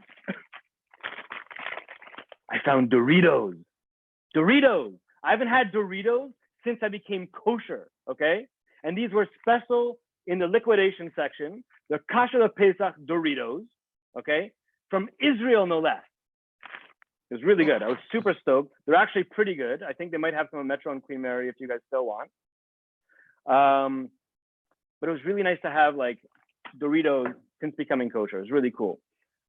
E: I found Doritos. I haven't had Doritos since I became kosher, okay? And these were special in the liquidation section. They're Kasher Pesach Doritos, okay? From Israel, no less. It was really good. I was super stoked. They're actually pretty good. I think they might have some on Metro and Queen Mary if you guys still want. But it was really nice to have like Doritos since becoming kosher. It was really cool.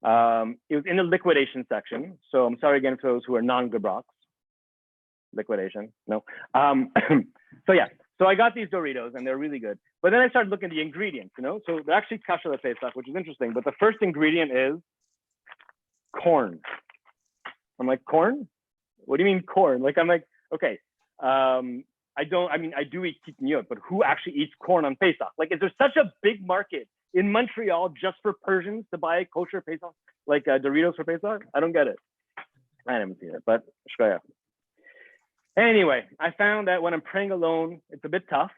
E: It was in the liquidation section. So I'm sorry again for those who are non-Gebrox. Liquidation, no. So yeah, so I got these Doritos and they're really good. But then I started looking at the ingredients, you know? So they're actually kasher Pesach, which is interesting. But the first ingredient is corn. I'm like, corn? What do you mean corn? Like, I'm like, okay. I do eat kitniot, but who actually eats corn on Pesach? Like, is there such a big market in Montreal just for Persians to buy kosher Pesach, like Doritos for Pesach? I don't get it. I haven't seen it, but shkoya. Anyway, I found that when I'm praying alone, it's a bit tough.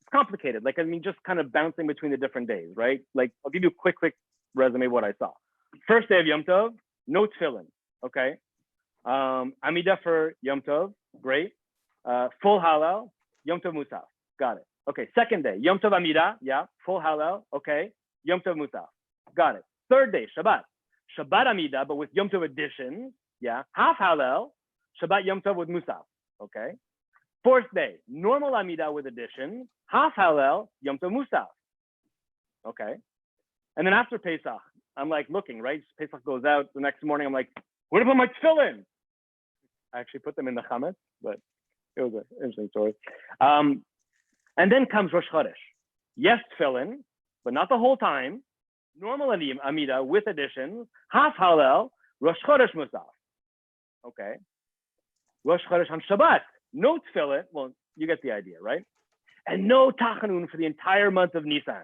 E: It's complicated. Like, I mean, just kind of bouncing between the different days, right? Like, I'll give you a quick resume of what I saw. First day of Yom Tov, no tefillin, okay? Amida for Yom Tov, great. Full halal, Yom Tov Musaf, got it. Okay, second day, Yom Tov Amida, yeah, full halal, okay. Yom Tov Musaf, got it. Third day, Shabbat Amida, but with Yom Tov additions, yeah, half halal, Shabbat Yom Tov with Musaf, okay. Fourth day, normal Amida with additions, half halal, Yom Tov Musaf, okay. And then after Pesach, I'm like looking, right? Pesach goes out the next morning, I'm like, where to put my tefillin? I actually put them in the chametz, but it was an interesting story. And then comes Rosh Chodesh. Yes, tefillin, but not the whole time. Normal Amida with additions, half halal, Rosh Chodesh Musaf. Okay. Rosh Chodesh on Shabbat, no tefillin. Well, you get the idea, right? And no tachanun for the entire month of Nisan.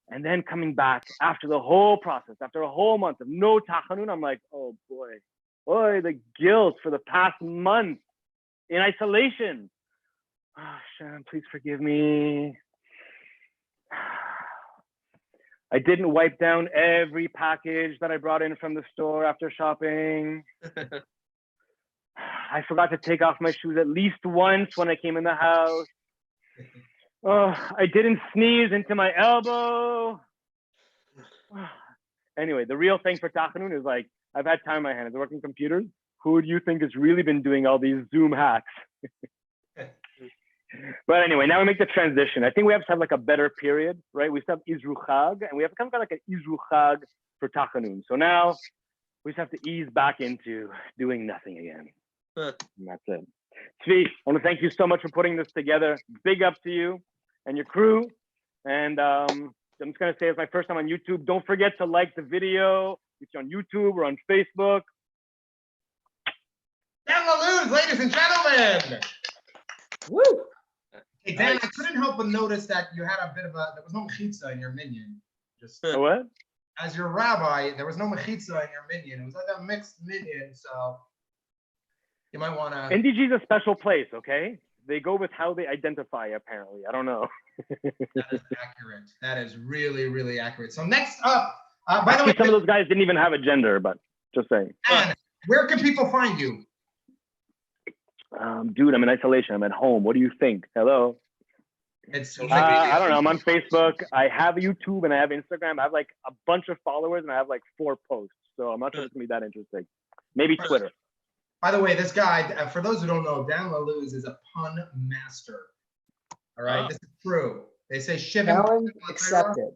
E: And then coming back after the whole process, after a whole month of no tachanun, I'm like, oh boy, the guilt for the past month in isolation. Oh, Shem, please forgive me. I didn't wipe down every package that I brought in from the store after shopping. I forgot to take off my shoes at least once when I came in the house. Oh, I didn't sneeze into my elbow. Anyway, the real thing for Tachanun is like, I've had time on my hands working computers. Who do you think has really been doing all these Zoom hacks? But anyway, now we make the transition. I think we have to have like a better period, right? We still have Izru Chag, and we have to come like an Izru Chag for Tachanun. So now we just have to ease back into doing nothing again. And that's it. Tzvi, I want to thank you so much for putting this together. Big up to you and your crew. And I'm just gonna say it's my first time on YouTube. Don't forget to like the video. It's on YouTube or on Facebook.
A: Dan Lalouz, ladies and gentlemen.
D: Woo!
A: Hey, Dan,
F: Nice.
A: I couldn't help but notice that you had a bit of there was no mechitza in your minion. Just
E: A what?
A: as your rabbi, there was no mechitza in your minion. It was like a mixed minion, so you might want to.
E: NDG is a special place, okay? They go with how they identify, apparently. I don't know.
A: That is accurate. That is really, really accurate. So next up, by the
E: Actually,
A: way,
E: some of those guys didn't even have a gender, but just saying.
A: Dan, where can people find you?
E: Dude, I'm in isolation. I'm at home. What do you think? Hello?
A: It's
E: I don't know. I'm on Facebook. I have YouTube and I have Instagram. I have like a bunch of followers and I have like 4 posts. So I'm not sure it's gonna be that interesting. Maybe Twitter.
A: By the way, this guy, for those who don't know, Dan Lalouz is a pun master. All right,
F: Huh?
A: this is true. They say Shivim.
D: Challenge accepted.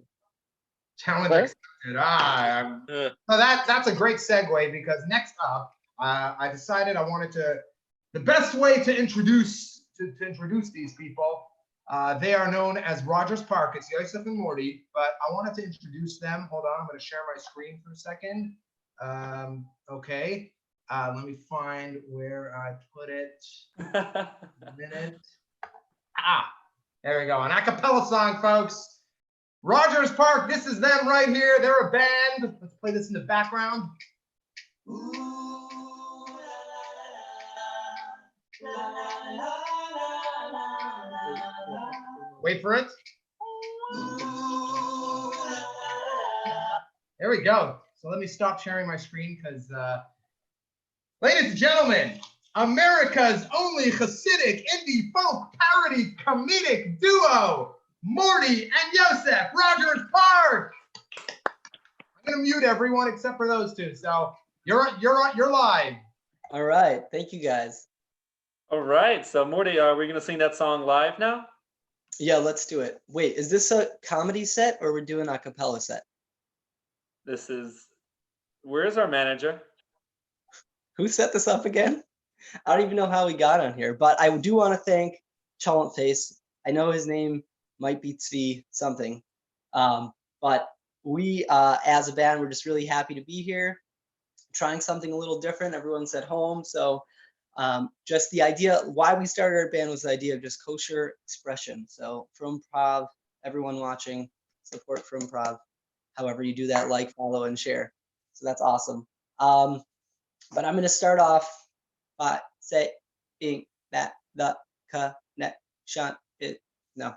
A: Challenge
E: What?
A: accepted. So that's a great segue because next up, I decided I wanted to. The best way to introduce these people, they are known as Rogers Park. It's Yosef and Morty, but I wanted to introduce them. Hold on, I'm going to share my screen for a second. Okay. Let me find where I put it. A minute. There we go. An a cappella song, folks. Rogers Park, this is them right here. They're a band. Let's play this in the background. Wait for it. There we go. So let me stop sharing my screen because, ladies and gentlemen, America's only Hasidic indie folk parody comedic duo, Morty and Yosef, Rogers Park. I'm gonna mute everyone except for those two. So you're live.
D: All right. Thank you, guys.
C: All right. So Morty, are we gonna sing that song live now?
D: Yeah, let's do it. Wait, is this a comedy set or we're doing a cappella set?
C: This is. Where's our manager?
D: Who set this up again? I don't even know how we got on here, but I do want to thank Chalent Face. I know his name might be Tzvi something, but we, as a band, we're just really happy to be here, trying something a little different. Everyone's at home, so just the idea, why we started our band was the idea of just kosher expression. So Frumprov, everyone watching, support Frumprov. However you do that, like, follow, and share. So that's awesome. But I'm going to start off by saying that the connection is no.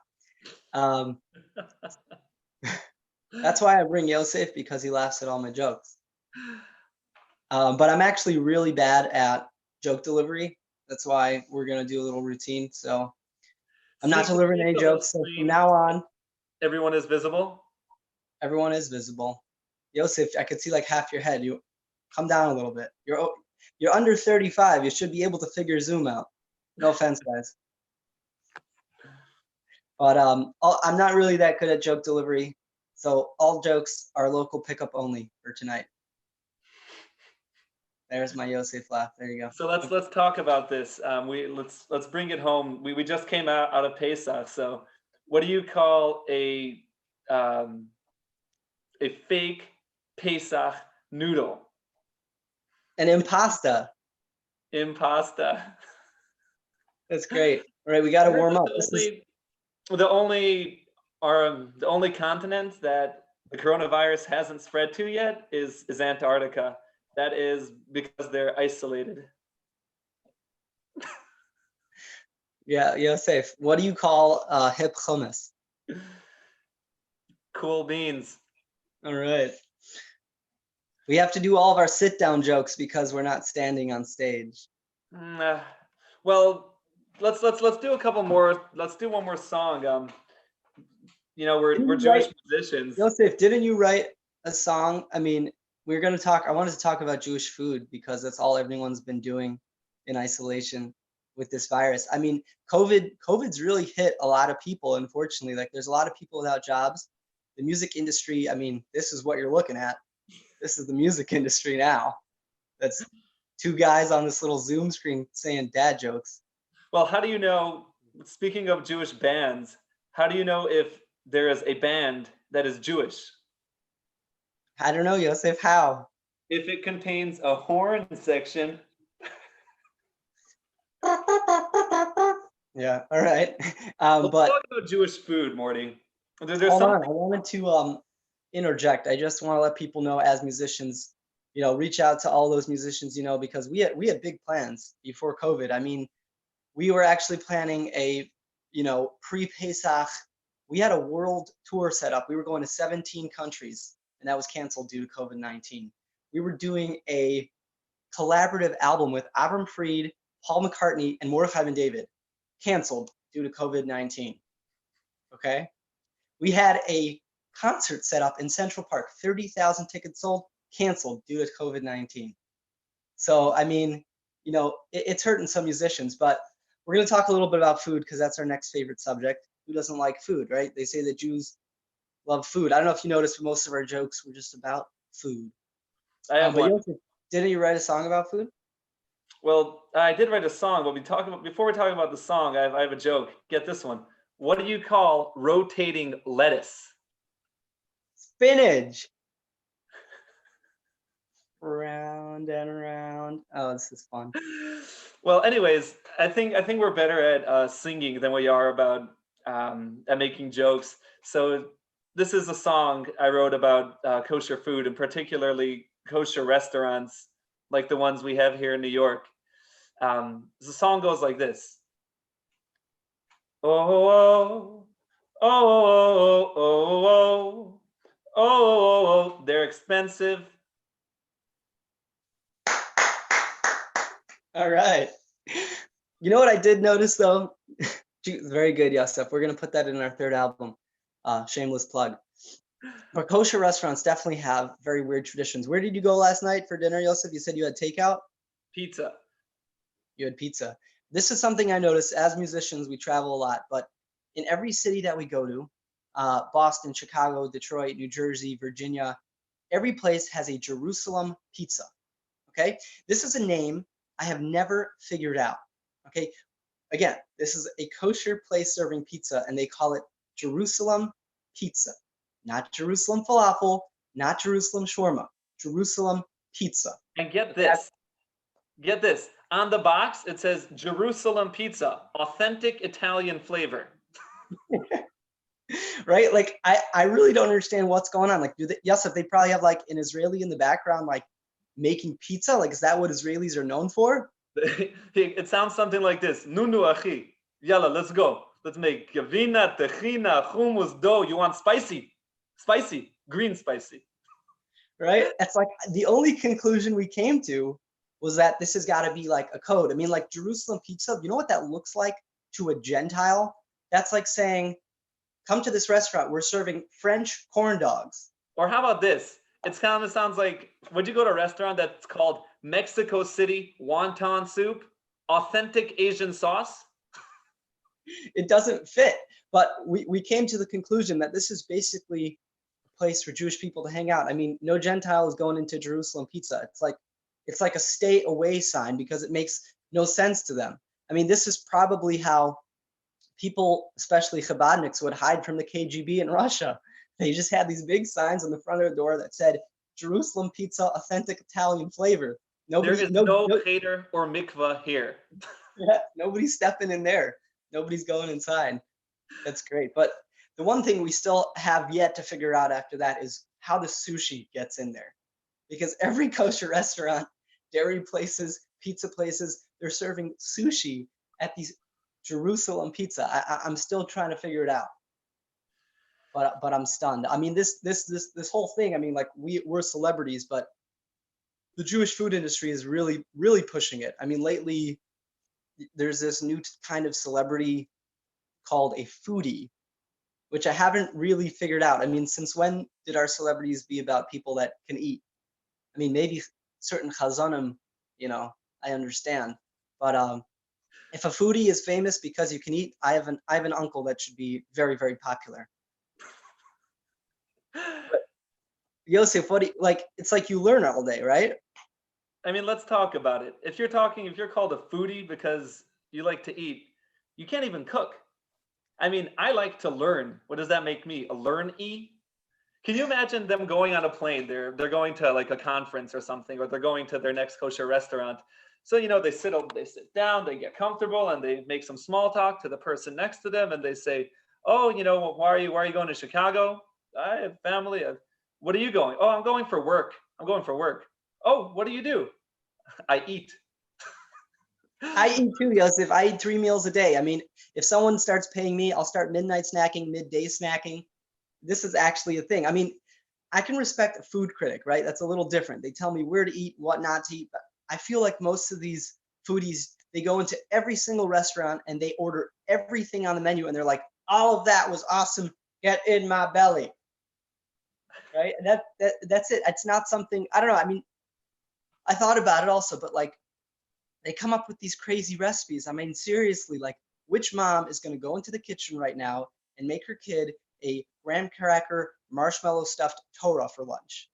D: That's why I bring Yosef, because he laughs at all my jokes. But I'm actually really bad at joke delivery. That's why we're going to do a little routine. So I'm not delivering any jokes. So from now on,
C: Everyone is visible.
D: everyone is visible. Yosef, I could see like half your head. You come down a little bit. You're under 35. You should be able to figure Zoom out. No offense, guys. But I'm not really that good at joke delivery. So all jokes are local pickup only for tonight. There's my Yosef laugh. There you go.
C: So let's talk about this. Let's bring it home. We just came out of Pesach. So what do you call a fake Pesach noodle?
D: An impasta.
C: Impasta.
D: That's great. All right, we got to warm up.
C: The only continent that the coronavirus hasn't spread to yet is Antarctica. That is because they're isolated.
D: Yeah, Yosef. What do you call hip hummus?
C: Cool beans.
D: All right. We have to do all of our sit-down jokes because we're not standing on stage.
C: Well, let's do a couple more. Let's do one more song. We're Jewish musicians.
D: Yosef, didn't you write a song? I mean, I wanted to talk about Jewish food because that's all everyone's been doing in isolation with this virus. I mean, COVID's really hit a lot of people, unfortunately. Like, there's a lot of people without jobs. The music industry, I mean, this is what you're looking at. This is the music industry now. That's 2 guys on this little Zoom screen saying dad jokes.
C: Well, how do you know, speaking of Jewish bands, how do you know if there is a band that is Jewish?
D: I don't know, Yosef, how?
C: If it contains a horn section.
D: Yeah, all right.
C: Let's
D: But
C: talk about Jewish food, Morty. There's
D: hold on,
C: something.
D: I wanted to interject. I just want to let people know, as musicians, reach out to all those musicians, because we had big plans before COVID. I mean, we were actually planning a, pre-Pesach. We had a world tour set up. We were going to 17 countries, and that was canceled due to COVID-19. We were doing a collaborative album with Avram Fried, Paul McCartney, and Mordechai Ben David, canceled due to COVID-19. Okay? We had a concert set up in Central Park, 30,000 tickets sold, canceled due to COVID-19. So, I mean, it's hurting some musicians, but we're going to talk a little bit about food because that's our next favorite subject. Who doesn't like food, right? They say that Jews love food. I don't know if you noticed, but most of our jokes were just about food.
C: I have
D: But
C: one.
D: Yosef, didn't you write a song about food?
C: Well, I did write a song, but before we talk about the song, I have a joke. Get this one. What do you call rotating lettuce?
D: Spinach. Round and around. Oh, this is fun.
C: Well, anyways, I think we're better at singing than we are about at making jokes. So this is a song I wrote about kosher food, and particularly kosher restaurants like the ones we have here in New York. The song goes like this. Oh, oh, oh, oh, oh, oh, oh, oh, they're expensive.
D: All right. You know what I did notice though? Very good, Yosef. We're gonna put that in our third album. Shameless plug. But kosher restaurants definitely have very weird traditions. Where did you go last night for dinner, Yosef? You said you had takeout?
C: Pizza.
D: You had pizza. This is something I noticed. As musicians, we travel a lot, but in every city that we go to, Boston, Chicago, Detroit, New Jersey, Virginia, every place has a Jerusalem pizza. Okay? This is a name I have never figured out. Okay? Again, this is a kosher place serving pizza, and they call it Jerusalem pizza. Not Jerusalem falafel, not Jerusalem shawarma, Jerusalem pizza.
C: And get this. Get this. On the box, it says Jerusalem pizza, authentic Italian flavor.
D: Right? Like, I really don't understand what's going on. Like, yes, if they probably have like an Israeli in the background, like making pizza. Like, is that what Israelis are known for?
C: It sounds something like this. Nunu achi. Yalla, let's go. Let's make gavina, tahina, hummus, dough. You want spicy? Spicy. Green spicy.
D: Right? It's like the only conclusion we came to was that this has got to be like a code. I mean, like Jerusalem pizza, you know what that looks like to a Gentile? That's like saying, come to this restaurant, we're serving French corn dogs.
C: Or how about this? It kind of sounds like, would you go to a restaurant that's called Mexico City wonton soup, authentic Asian sauce?
D: It doesn't fit. But we came to the conclusion that this is basically a place for Jewish people to hang out. I mean, no Gentile is going into Jerusalem pizza. It's like a stay away sign because it makes no sense to them. I mean, this is probably how people, especially Chabadniks, would hide from the KGB in Russia. They just had these big signs on the front of the door that said Jerusalem pizza, authentic Italian flavor.
C: There is no cheder or mikvah here.
D: Yeah, nobody's stepping in there. Nobody's going inside. That's great. But the one thing we still have yet to figure out after that is how the sushi gets in there. Because every kosher restaurant, dairy places, pizza places, they're serving sushi at these Jerusalem pizza. I'm still trying to figure it out. But I'm stunned. I mean, this whole thing, I mean, like we're celebrities, but the Jewish food industry is really, really pushing it. I mean, lately there's this new kind of celebrity called a foodie, which I haven't really figured out. I mean, since when did our celebrities be about people that can eat? I mean, maybe certain chazanim, I understand. But if a foodie is famous because you can eat, I have an uncle that should be very, very popular. But Yosef, it's like you learn all day, right?
C: I mean, let's talk about it. If you're called a foodie because you like to eat, you can't even cook. I mean, I like to learn. What does that make me? A learn-y? Can you imagine them going on a plane? They're going to like a conference or something, or they're going to their next kosher restaurant. So they sit down, they get comfortable, and they make some small talk to the person next to them, and they say, "Oh, why are you going to Chicago? I have family. What are you going? Oh, I'm going for work. I'm going for work. Oh, what do you do? I eat."
D: I eat too, Yosef. I eat 3 meals a day. I mean, if someone starts paying me, I'll start midnight snacking, midday snacking. This is actually a thing. I mean, I can respect a food critic, right? That's a little different. They tell me where to eat, what not to eat. But I feel like most of these foodies, they go into every single restaurant and they order everything on the menu and they're like, all of that was awesome. Get in my belly. Right? And that's it. It's not something, I don't know. I mean, I thought about it also, but like they come up with these crazy recipes. I mean, seriously, like which mom is going to go into the kitchen right now and make her kid a graham cracker marshmallow stuffed Torah for lunch?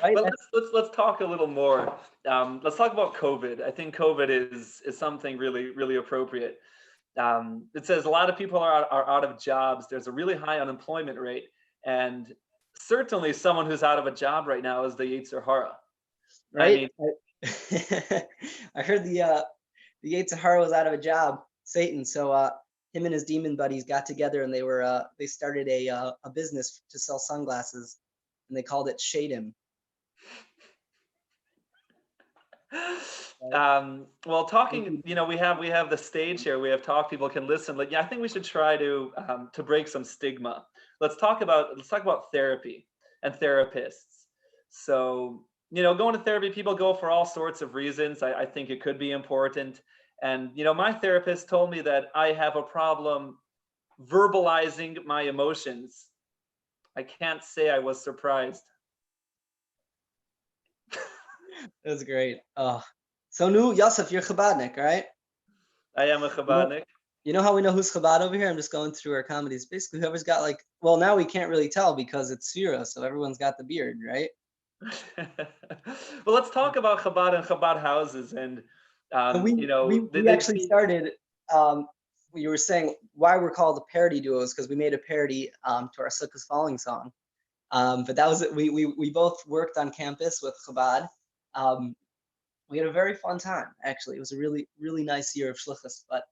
D: Right?
C: But let's talk a little more. Let's talk about COVID. I think COVID is something really, really appropriate. It says a lot of people are out of jobs. There's a really high unemployment rate, and certainly someone who's out of a job right now is the Yetzer Hara.
D: Right? I heard the Yetzer Hara was out of a job, Satan. So him and his demon buddies got together and they started a business to sell sunglasses, and they called it Shadim.
C: Well, talking, we have the stage here. We have talk. People can listen. Like, yeah, I think we should try to break some stigma. Let's talk about therapy and therapists. So, going to therapy, people go for all sorts of reasons. I think it could be important. And, my therapist told me that I have a problem verbalizing my emotions. I can't say I was surprised.
D: It was great. So new, Yosef, you're Chabadnik, right?
C: I am a Chabadnik.
D: You know how we know who's Chabad over here? I'm just going through our comedies. Basically, whoever's got well, now we can't really tell because it's Sphira, so everyone's got the beard, right?
C: Well, let's talk about Chabad and Chabad houses. And,
D: we actually started, you were saying why we're called the parody duos, because we made a parody to our Sukkah's Falling song. But that was it. We both worked on campus with Chabad. We had a very fun time, actually. It was a really, really nice year of shlichus. But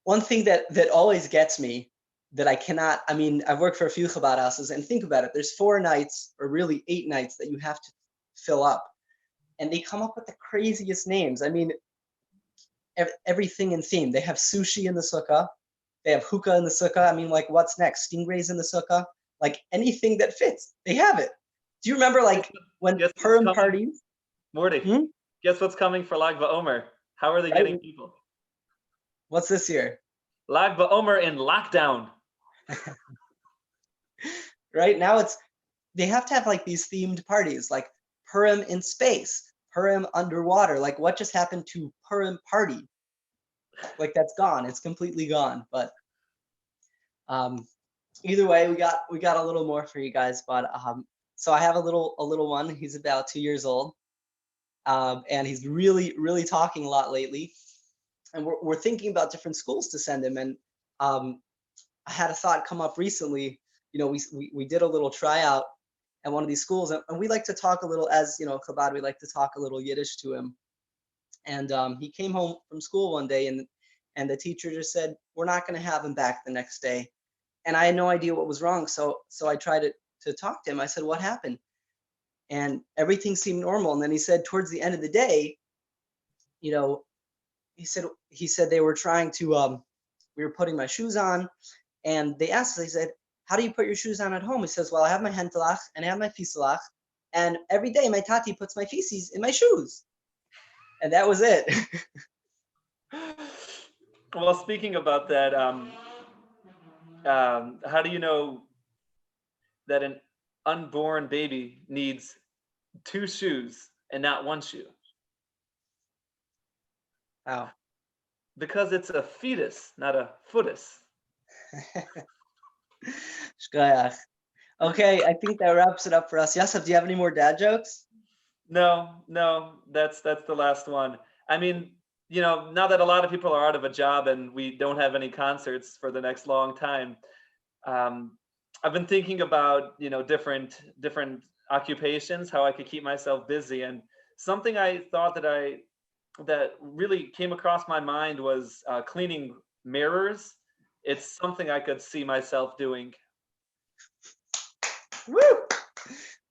D: one thing that always gets me, that I've worked for a few Chabad houses, and think about it, there's 4 nights, or really 8 nights, that you have to fill up. And they come up with the craziest names. I mean, everything in theme. They have sushi in the sukkah. They have hookah in the sukkah. I mean, like, what's next? Stingrays in the sukkah? Like, anything that fits, they have it. Do you remember, like, when Purim parties?
C: Morty, guess what's coming for Lag BaOmer? How are they getting people?
D: What's this year?
C: Lag BaOmer in lockdown.
D: Right now, they have to have like these themed parties, like Purim in space, Purim underwater. Like, what just happened to Purim party? Like, that's gone. It's completely gone. But either way, we got a little more for you guys. But so I have a little one. He's about 2 years old, and he's really, really talking a lot lately. And we're thinking about different schools to send him. And I had a thought come up recently. We did a little tryout at one of these schools, and we like to talk a little, as Chabad, we like to talk a little Yiddish to him. And he came home from school one day, and the teacher just said, "We're not going to have him back the next day." And I had no idea what was wrong. So I tried to talk to him. I said, "What happened?" And everything seemed normal. And then he said, towards the end of the day, he said they were trying to, we were putting my shoes on, and they asked, they said, "How do you put your shoes on at home?" He says, "Well, I have my hentelach and I have my fiselach, and every day my tati puts my feces in my shoes." And that was it.
C: Well, speaking about that, how do you know that an unborn baby needs 2 shoes and not 1 shoe?
D: Wow.
C: Because it's a fetus, not a footus.
D: Shkoyach. Okay, I think that wraps it up for us. Yosef, do you have any more dad jokes?
C: No, that's the last one. I mean, you know, now that a lot of people are out of a job and we don't have any concerts for the next long time, I've been thinking about, you know, different occupations, how I could keep myself busy. And something I thought that really came across my mind was cleaning mirrors. It's something I could see myself doing.
D: Woo!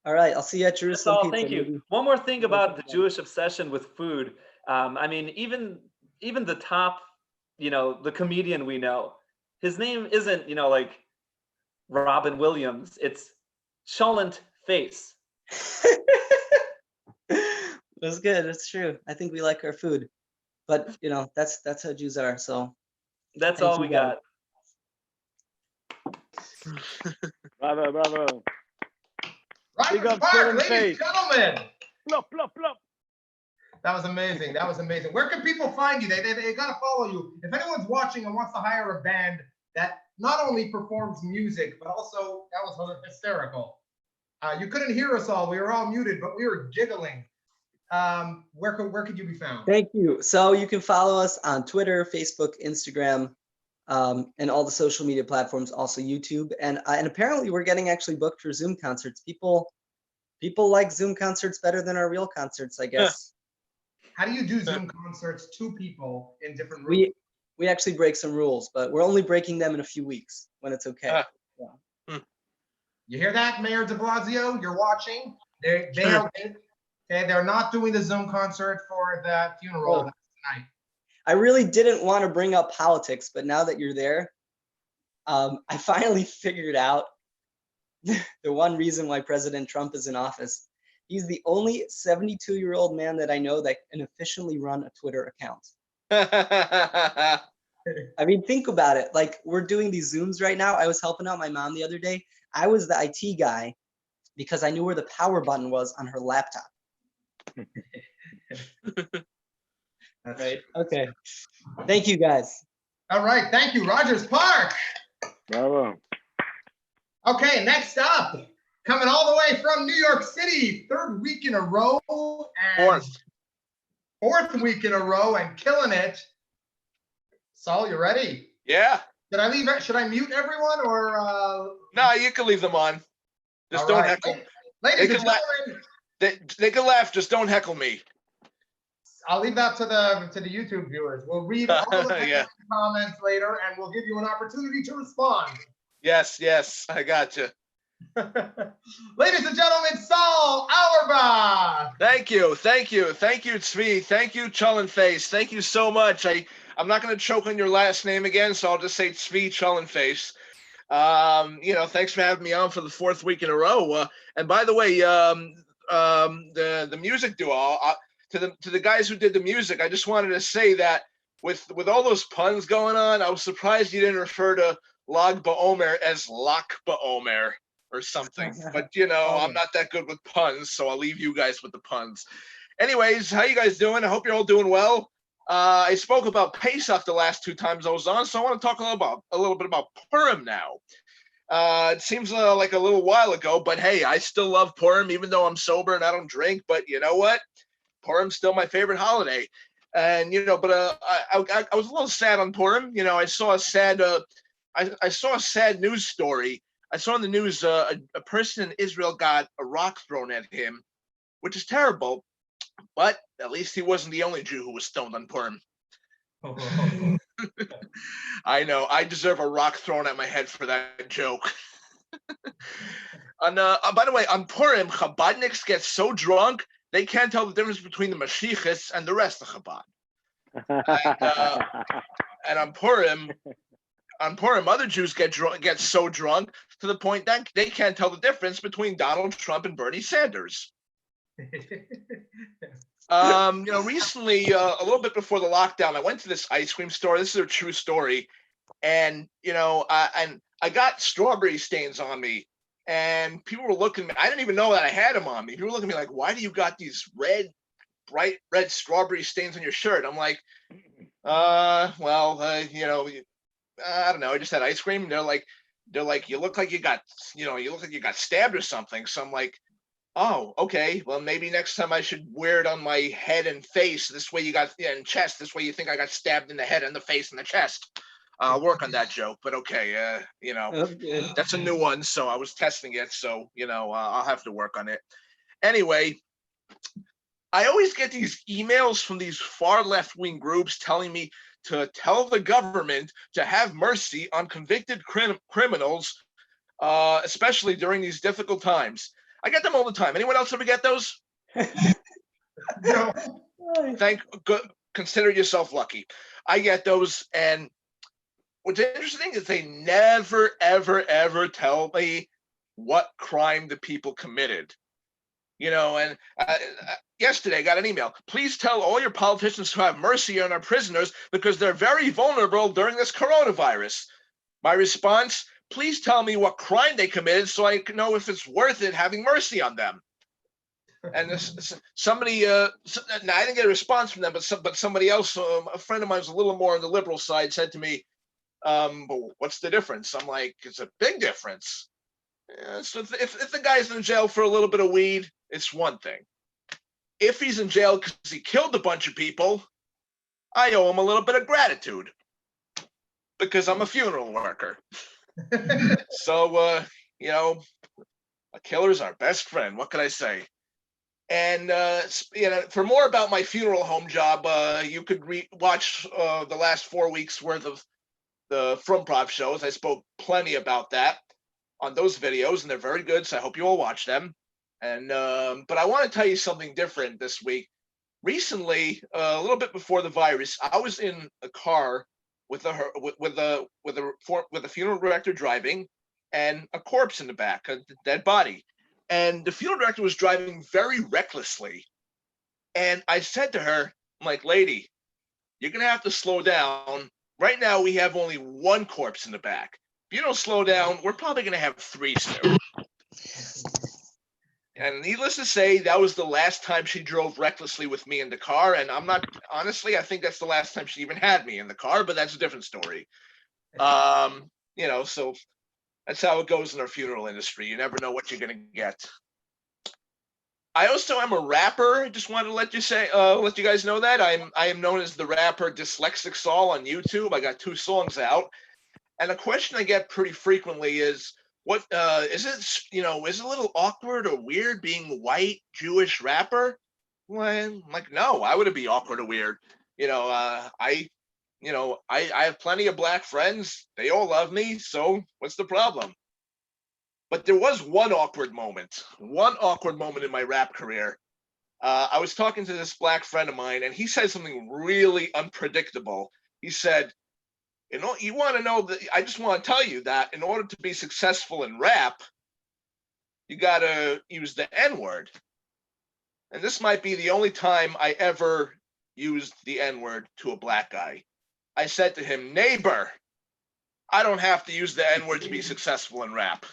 D: All right, I'll see you at
C: That's
D: Jerusalem
C: all.
D: Pizza.
C: Thank you.
D: Maybe.
C: One more thing about the Jewish obsession with food. I mean, even the top, you know, the comedian we know, his name isn't, you know, like Robin Williams. It's Cholent Face.
D: That's good. That's true. I think we like our food, but you know, that's how Jews are. So
C: That's
D: thank
C: all
D: you
C: we
D: guys.
E: Bravo, bravo. Big
A: Rogers
E: up,
A: Park,
E: Cholent
A: ladies and
E: Face.
A: gentlemen.
E: Plop, plop, plop.
A: That was amazing. That was amazing. Where can people find you? They got to follow you. If anyone's watching and wants to hire a band that not only performs music, but also, that was hysterical. You couldn't hear us all. We were all muted, but we were giggling. Where could you be found?
D: Thank you. So you can follow us on Twitter, Facebook, Instagram, and all the social media platforms, also YouTube. And apparently we're getting actually booked for Zoom concerts. People like Zoom concerts better than our real concerts, I guess.
A: How do you do Zoom concerts, 2 people in different rooms?
D: We actually break some rules, but we're only breaking them in a few weeks when it's okay.
A: You hear that, Mayor de Blasio? You're watching. They're not doing the Zoom concert for the funeral tonight.
D: I really didn't want to bring up politics, but now that you're there, I finally figured out the one reason why President Trump is in office. He's the only 72-year-old man that I know that can efficiently run a Twitter account. I mean, think about it. Like, we're doing these Zooms right now. I was helping out my mom the other day. I was the IT guy because I knew where the power button was on her laptop. Right. Okay. Thank you, guys.
A: All right. Thank you, Rogers Park.
E: Bravo.
A: Okay, next up, coming all the way from New York City, 3rd week in a row and 4th week in a row and killing it. Saul, you ready?
F: Yeah.
A: Should I mute everyone or?
F: No, you can leave them on. Just don't heckle.
A: Ladies and gentlemen,
F: They can laugh. Just don't heckle me.
A: I'll leave that to the YouTube viewers. We'll read all the comments later, and we'll give you an opportunity to respond.
F: Yes, I got you.
A: Ladies and gentlemen, Saul Auerbach.
F: Thank you, Tzvi. Thank you, Cholent Face. Thank you so much. I'm not going to choke on your last name again, so I'll just say Tzvi Cholent Face. You know, thanks for having me on for the 4th week in a row. And by the way, the music duo, to the guys who did the music, I just wanted to say that with all those puns going on, I was surprised you didn't refer to Lag BaOmer as Lak BaOmer or something. But you know, I'm not that good with puns, so I'll leave you guys with the puns. Anyways, how you guys doing? I hope you're all doing well. I spoke about Pesach the last 2 times I was on, so I want to talk a little bit about Purim now. It seems like a little while ago, but hey, I still love Purim, even though I'm sober and I don't drink. But you know what? Purim's still my favorite holiday. And you know, but I was a little sad on Purim. You know, I saw a sad news story. I saw in the news a person in Israel got a rock thrown at him, which is terrible. But at least he wasn't the only Jew who was stoned on Purim. I know. I deserve a rock thrown at my head for that joke. By the way, on Purim, Chabadniks get so drunk they can't tell the difference between the Mashiachis and the rest of Chabad. And on Purim, other Jews get so drunk to the point that they can't tell the difference between Donald Trump and Bernie Sanders. You know, recently, a little bit before the lockdown, I went to this ice cream store. This is a true story. And, you know, and I got strawberry stains on me. And people were looking at me. I didn't even know that I had them on me. People were looking at me like, why do you got these bright red strawberry stains on your shirt? I'm like, well, you know, I don't know. I just had ice cream. And they're like, you look like you got stabbed or something. So I'm like, Oh, okay. Well, maybe next time I should wear it on my head and face. This way you got, yeah, and chest. This way you think I got stabbed in the head and the face and the chest. I'll work on that joke, but okay,
D: That's good.
F: that's a new one, so I was testing it, so I'll have to work on it. Anyway, I always get these emails from these far left-wing groups telling me to tell the government to have mercy on convicted criminals, especially during these difficult times. I get them all the time. Anyone else ever get those?
A: No.
F: Consider yourself lucky. I get those, and what's interesting is they never, ever, ever tell me what crime the people committed. And yesterday I got an email. Please tell all your politicians to have mercy on our prisoners because they're very vulnerable during this coronavirus. My response, please tell me what crime they committed so I can know if it's worth it having mercy on them. And somebody, now I didn't get a response from them, but somebody else, a friend of mine who's a little more on the liberal side, said to me, but what's the difference? I'm like, it's a big difference. So if the guy's in jail for a little bit of weed, it's one thing. If he's in jail because he killed a bunch of people, I owe him a little bit of gratitude because I'm a funeral worker. So, a killer's our best friend. What can I say? And, for more about my funeral home job, you could watch the last 4 weeks worth of the Frumprov shows. I spoke plenty about that on those videos, and they're very good, so I hope you all watch them. And but I want to tell you something different this week. Recently, a little bit before the virus, I was in a car with a funeral director driving, and a corpse in the back, a dead body. And the funeral director was driving very recklessly. And I said to her, I'm like, lady, you're gonna have to slow down. Right now, we have only one corpse in the back. If you don't slow down, we're probably going to have 3 soon. And needless to say, that was the last time she drove recklessly with me in the car. And honestly, I think that's the last time she even had me in the car, but that's a different story. So that's how it goes in our funeral industry. You never know what you're going to get. I also am a rapper. I just wanted to let you guys know that I am known as the rapper Dyslexic Saul on YouTube. I got 2 songs out. And a question I get pretty frequently is, what is it? Is it a little awkward or weird being a white Jewish rapper? Well, I'm like, no, why would it be awkward or weird? I have plenty of black friends. They all love me. So what's the problem? But there was one awkward moment in my rap career. I was talking to this black friend of mine, and he said something really unpredictable. He said, you want to know that I just want to tell you that in order to be successful in rap, you got to use the N-word. And this might be the only time I ever used the N-word to a black guy. I said to him, neighbor, I don't have to use the N-word to be successful in rap.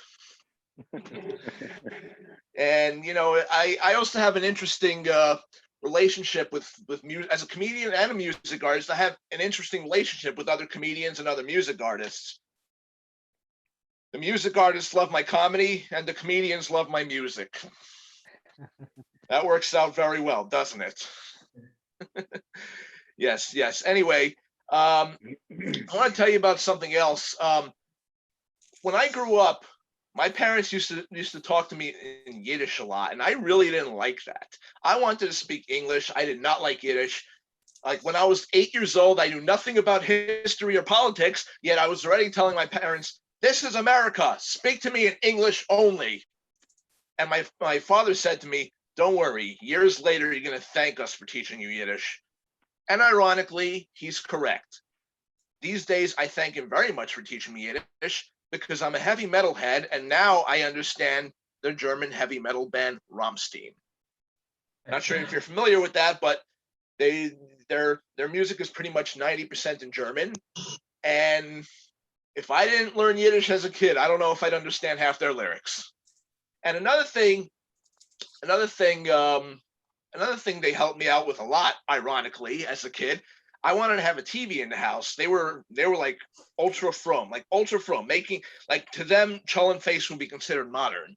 F: And, I also have an interesting relationship with music. As a comedian and a music artist, I have an interesting relationship with other comedians and other music artists. The music artists love my comedy and the comedians love my music. That works out very well, doesn't it? Yes. Anyway, I want to tell you about something else. When I grew up, my parents used to talk to me in Yiddish a lot, and I really didn't like that. I wanted to speak English. I did not like Yiddish. Like when I was 8 years old, I knew nothing about history or politics, yet I was already telling my parents, this is America. Speak to me in English only. And my father said to me, don't worry. Years later, you're going to thank us for teaching you Yiddish. And ironically, he's correct. These days, I thank him very much for teaching me Yiddish, because I'm a heavy metal head, and now I understand the German heavy metal band Rammstein. Not sure if you're familiar with that, but their music is pretty much 90% in German. And if I didn't learn Yiddish as a kid, I don't know if I'd understand half their lyrics. And another thing they helped me out with a lot, ironically, as a kid. I wanted to have a TV in the house. They were like ultra frum, making, like, to them, Chull and Face would be considered modern.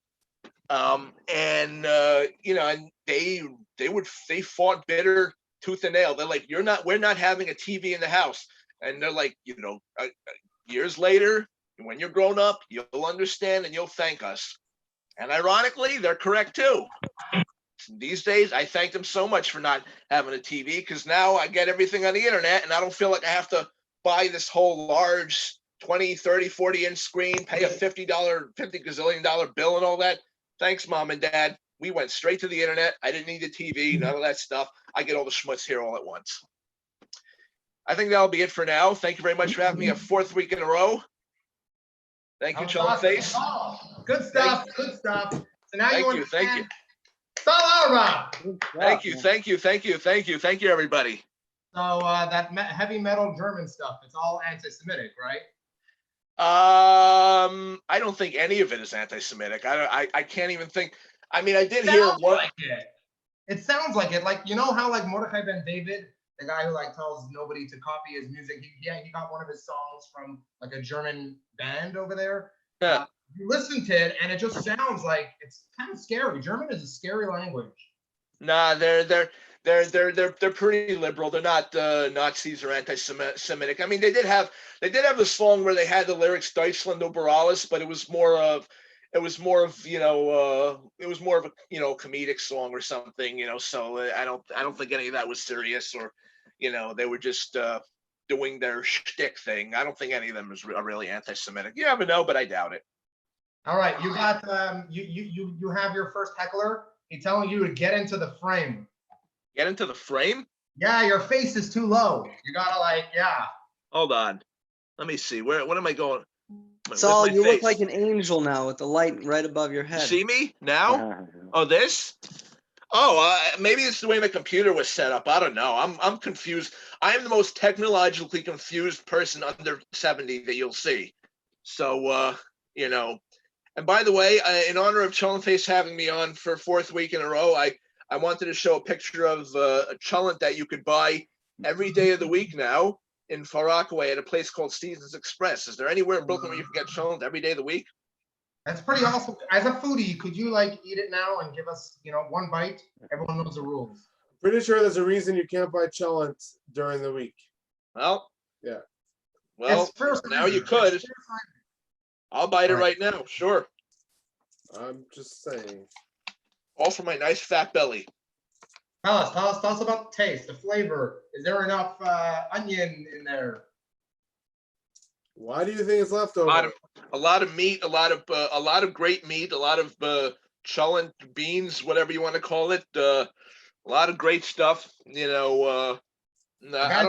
F: And they fought bitter tooth and nail. They're like, we're not having a TV in the house. And they're like, years later, when you're grown up, you'll understand and you'll thank us. And ironically, they're correct too. These days, I thank them so much for not having a TV, because now I get everything on the internet and I don't feel like I have to buy this whole large 20, 30, 40-inch screen, pay a $50 gazillion bill and all that. Thanks, Mom and Dad. We went straight to the internet. I didn't need a TV, none of that stuff. I get all the schmutz here all at once. I think that'll be it for now. Thank you very much for having me a 4th week in a row. Thank you, Chilling Face.
A: Oh, good stuff. Good stuff. So now
F: Thank
A: you
F: you. Thank you.
A: Salara.
F: Thank you, everybody.
A: So that heavy metal German stuff, it's all anti-Semitic, right?
F: I don't think any of it is anti-Semitic. I can't even think. I mean, I did hear one.
A: Like it. It sounds like it. Like, you know how like Mordechai Ben David, the guy who like tells nobody to copy his music, he got one of his songs from like a German band over there.
F: Yeah.
A: You listen to it and it just sounds like it's kind of scary. German is a scary language.
F: Nah, they're pretty liberal. They're not Nazis or anti-Semitic. I mean, they did have the song where they had the lyrics Deutschland über alles, but it was more of a comedic song or something, so I don't think any of that was serious, or they were just doing their shtick thing. I don't think any of them are really anti-Semitic. You never know, but I doubt it.
A: All right, you got you have your first heckler. He's telling you to get into the frame.
F: Get into the frame?
A: Yeah, your face is too low. You gotta
F: Hold on. Let me see. What am I going?
D: Saul, you look like an angel now with the light right above your head.
F: See me now? Oh, this? Oh, maybe it's the way my computer was set up. I don't know. I'm confused. I am the most technologically confused person under 70 that you'll see. So, And by the way, in honor of Cholent Face having me on for 4th week in a row, I wanted to show a picture of a cholent that you could buy every day of the week now in Far Rockaway at a place called Seasons Express. Is there anywhere in Brooklyn where you can get cholent every day of the week?
A: That's pretty awesome. As a foodie, could you eat it now and give us, one bite? Everyone knows the rules.
B: Pretty sure there's a reason you can't buy cholent during the week.
F: Well,
B: yeah.
F: Well, now you could. I'll bite it right now. Sure.
B: I'm just saying.
F: All for my nice fat belly.
A: Tell us about the taste, the flavor. Is there enough onion in there?
B: Why do you think it's leftover?
F: A lot of meat, a lot of great meat, a lot of cholent beans, whatever you want to call it. A lot of great stuff. I don't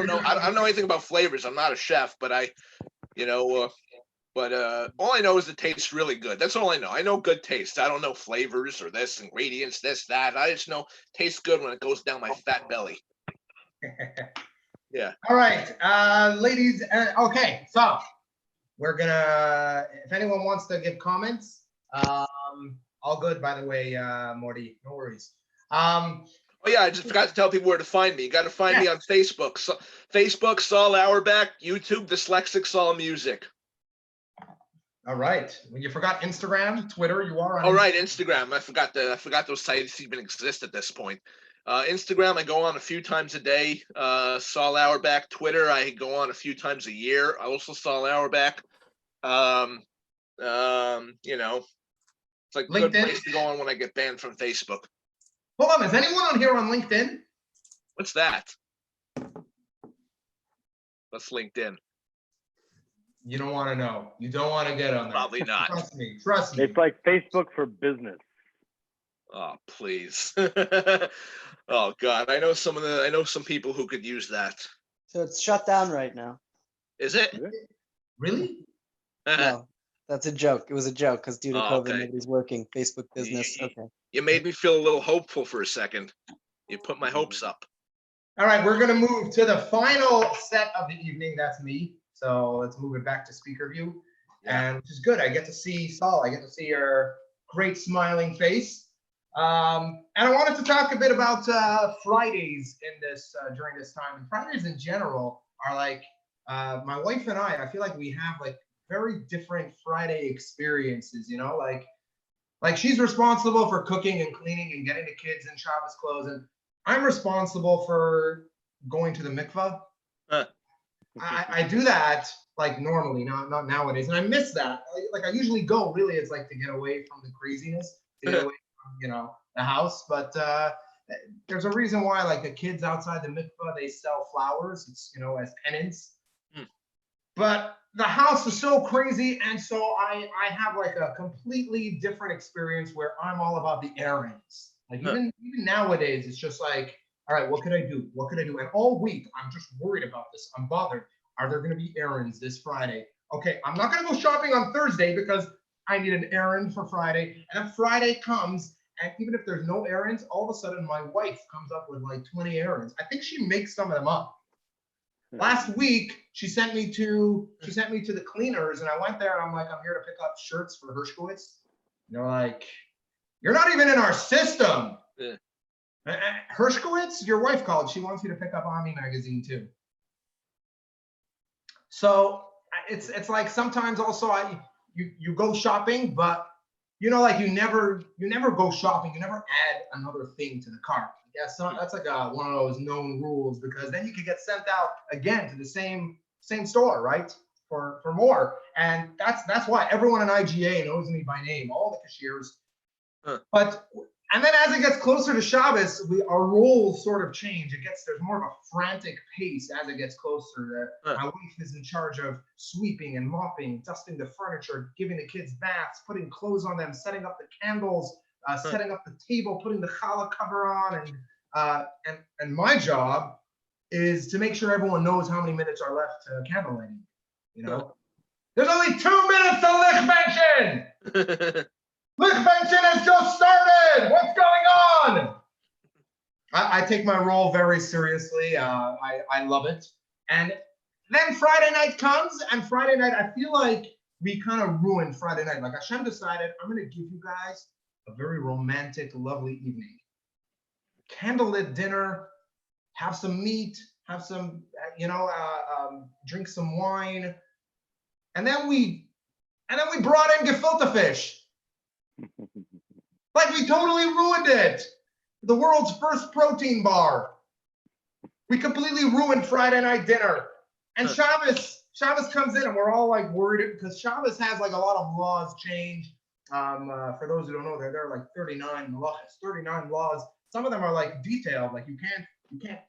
F: know. I don't know anything about flavors. I'm not a chef, but all I know is it tastes really good. That's all I know. I know good taste. I don't know flavors or this, ingredients, this, that. I just know it tastes good when it goes down my fat belly. Yeah.
A: All right, ladies. Okay, so we're gonna. If anyone wants to give comments, all good. By the way, Morty, no worries.
F: Oh yeah, I just forgot to tell people where to find me. You got to find me on Facebook. So, Facebook, Saul Auerbach. YouTube, Dyslexic Saul Music.
A: All right. Well, you forgot Instagram, Twitter. You are on.
F: All right, Instagram. I forgot those sites even exist at this point. Instagram, I go on a few times a day. Saul Auerbach. Twitter, I go on a few times a year. I also Saul Auerbach. It's like a good place to go on when I get banned from Facebook.
A: Hold on, is anyone on here on LinkedIn?
F: What's that? What's LinkedIn?
A: You don't want to know. You don't want to get on there.
F: Probably not.
A: Trust me.
E: It's like Facebook for business.
F: Oh, please. Oh God, I know some people who could use that.
D: So it's shut down right now.
F: Is it?
A: Really?
D: No, that's a joke. It was a joke because due to COVID,
F: okay.
D: nobody's working. Facebook business. Okay.
F: You made me feel a little hopeful for a second. You put my hopes up.
A: All right, we're going to move to the final set of the evening. That's me. So let's move it back to speaker view. And which is good. I get to see Saul. I get to see your great smiling face. And I wanted to talk a bit about Fridays in this during this time. And Fridays in general are like my wife and I feel like we have like very different Friday experiences, like Like she's responsible for cooking and cleaning and getting the kids in Shabbos clothes, and I'm responsible for going to the mikvah. I do that like normally, not nowadays, and I miss that. Like I usually go. Really, it's like to get away from the craziness, to get away from the house. But there's a reason why like the kids outside the mikvah they sell flowers. It's as penance. But the house is so crazy, and so I have like a completely different experience where I'm all about the errands. Like even nowadays, it's just like, all right, what could I do? What could I do? And all week, I'm just worried about this. I'm bothered. Are there going to be errands this Friday? Okay, I'm not going to go shopping on Thursday because I need an errand for Friday. And then Friday comes, and even if there's no errands, all of a sudden my wife comes up with like 20 errands. I think she makes some of them up. Last week, she sent me to the cleaners, and I went there, and I'm like, I'm here to pick up shirts for Hershkowitz. And they're like, you're not even in our system.
F: Yeah.
A: Hershkowitz, your wife called. She wants you to pick up Ami magazine too. So it's like sometimes also you go shopping, but like you never go shopping. You never add another thing to the cart. Yes, that's like one of those known rules, because then you could get sent out again to the same store, right? For more. And that's why everyone in IGA knows me by name, all the cashiers. And then as it gets closer to Shabbos, our roles sort of change. There's more of a frantic pace as it gets closer. My wife is in charge of sweeping and mopping, dusting the furniture, giving the kids baths, putting clothes on them, setting up the candles, setting up the table, putting the challah cover on, and my job is to make sure everyone knows how many minutes are left to candle lighting. There's only 2 minutes to lichbenchen. Lichbenchen has just started. What's going on? I take my role very seriously. I love it. And then Friday night comes, and Friday night I feel like we kind of ruined Friday night. Like Hashem decided, I'm going to give you guys a very romantic, lovely evening. Candlelit dinner, have some meat, have some, drink some wine, and then we brought in gefilte fish. Like we totally ruined it. The world's first protein bar. We completely ruined Friday night dinner. And Shabbos comes in, and we're all like worried because Shabbos has like a lot of laws change. For those who don't know, there are like 39 laws. Some of them are like detailed, like you can't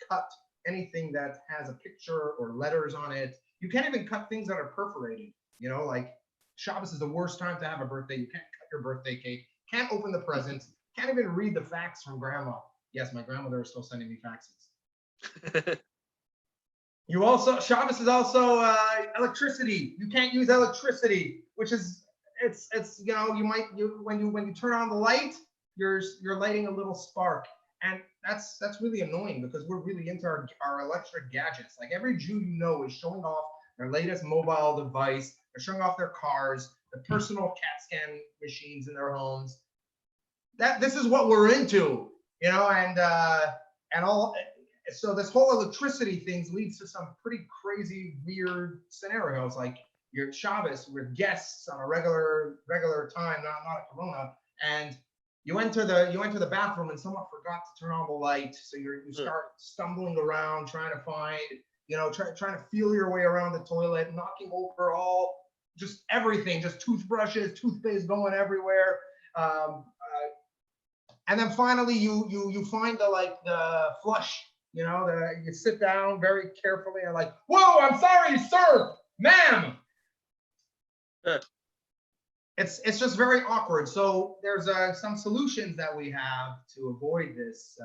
A: cut anything that has a picture or letters on it. You can't even cut things that are perforated. Like Shabbos is the worst time to have a birthday. You can't cut your birthday cake. Can't open the presents. Can't even read the fax from grandma. Yes, my grandmother is still sending me faxes. Shabbos is also electricity. You can't use electricity, which is when you turn on the light, you're lighting a little spark, and that's really annoying because we're really into our electric gadgets. Like every Jew is showing off their latest mobile device. They're showing off their cars, the personal CAT scan machines in their homes. This is what we're into, and all. So this whole electricity thing leads to some pretty crazy, weird scenarios. Like your Shabbos with guests on a regular time, not a Corona, and you enter the bathroom and someone forgot to turn on the light, so you start stumbling around trying to find, trying to feel your way around the toilet, knocking over just everything, just toothbrushes, toothpaste going everywhere. And then finally you find the flush. You sit down very carefully and like, whoa, I'm sorry, sir, ma'am. It's just very awkward. So there's some solutions that we have to avoid this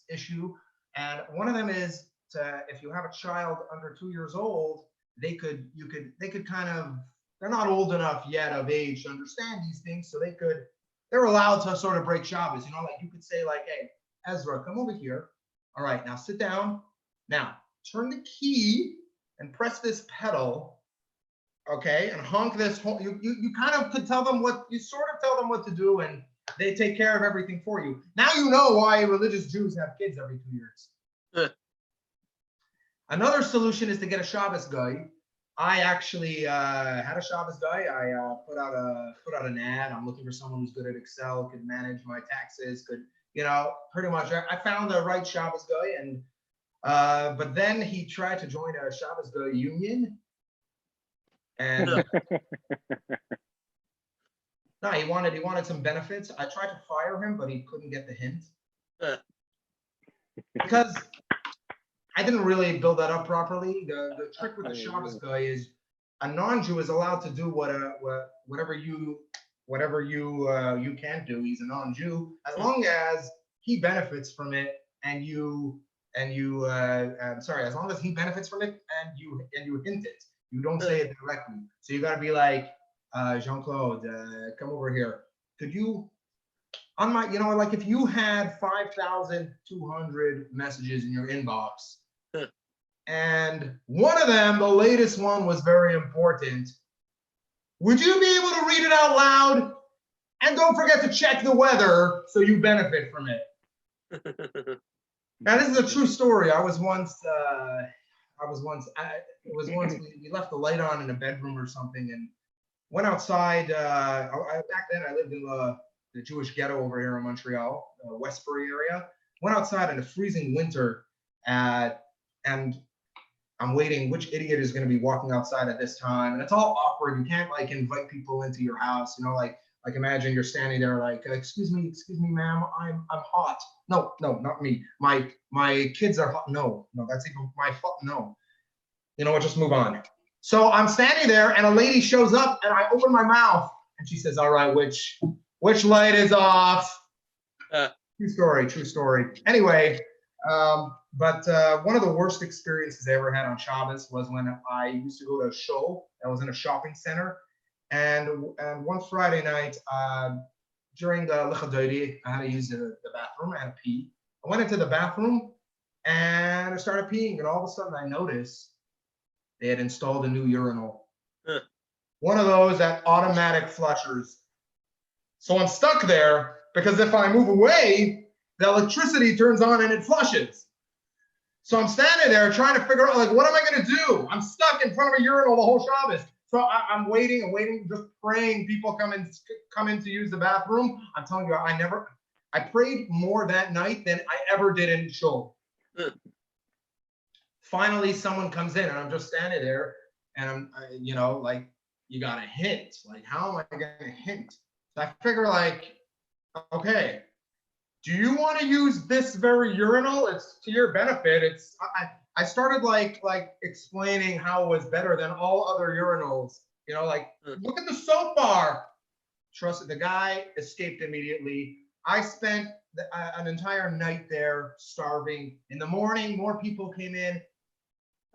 A: issue, and one of them is if you have a child under 2 years old, they could kind of, they're not old enough yet of age to understand these things, so they're allowed to sort of break Shabbos. Like you could say like, hey, Ezra, come over here. All right, now sit down. Now turn the key and press this pedal, okay, and honk this. You kind of could tell them what to do, and they take care of everything for you. Now you know why religious Jews have kids every 2 years. Another solution is to get a Shabbos guy I actually had a Shabbos guy. I put out an ad. I'm looking for someone who's good at Excel, could manage my taxes, could, pretty much. I found the right Shabbos guy, and but then he tried to join a Shabbos guy union, and no, he wanted some benefits. I tried to fire him, but he couldn't get the hint because I didn't really build that up properly. The trick with the Shabbos guy is a non-Jew is allowed to do whatever you can't do. He's a non-Jew as long as he benefits from it, as long as he benefits from it and you hint it. You don't say it directly. So you got to be like, Jean-Claude, come over here. Could you, on my, like if you had 5,200 messages in your inbox, and one of them, the latest one, was very important, would you be able to read it out loud? And don't forget to check the weather so you benefit from it. Now, this is a true story. We left the light on in a bedroom or something and went outside. Back then, I lived in the Jewish ghetto over here in Montreal, Westbury area. Went outside in a freezing winter, and I'm waiting. Which idiot is going to be walking outside at this time? And it's all awkward. You can't like invite people into your house. Like imagine you're standing there like, excuse me, ma'am, I'm hot. No, not me. My kids are hot. No, that's even my fault. No. You know what? Just move on. So I'm standing there, and a lady shows up, and I open my mouth, and she says, "All right, which light is off?" True story. Anyway, but one of the worst experiences I ever had on Shabbos was when I used to go to a show that was in a shopping center, and one Friday night during the L'Chadodi, I had to use the bathroom. I had to pee. I went into the bathroom, and I started peeing, and all of a sudden I noticed they had installed a new urinal. One of those that automatic flushers. So I'm stuck there because if I move away, the electricity turns on and it flushes. So I'm standing there trying to figure out, like, what am I going to do? I'm stuck in front of a urinal the whole Shabbos. So I'm waiting, just praying people come in to use the bathroom. I'm telling you, I prayed more that night than I ever did in shul. Finally, someone comes in, and I'm just standing there, and like, you got to hint. Like, how am I going to hint? So I figure, like, okay, do you want to use this very urinal? It's to your benefit. I started like explaining how it was better than all other urinals. Look at the soap bar. Trust it. The guy escaped immediately. I spent an entire night there starving. In the morning, more people came in.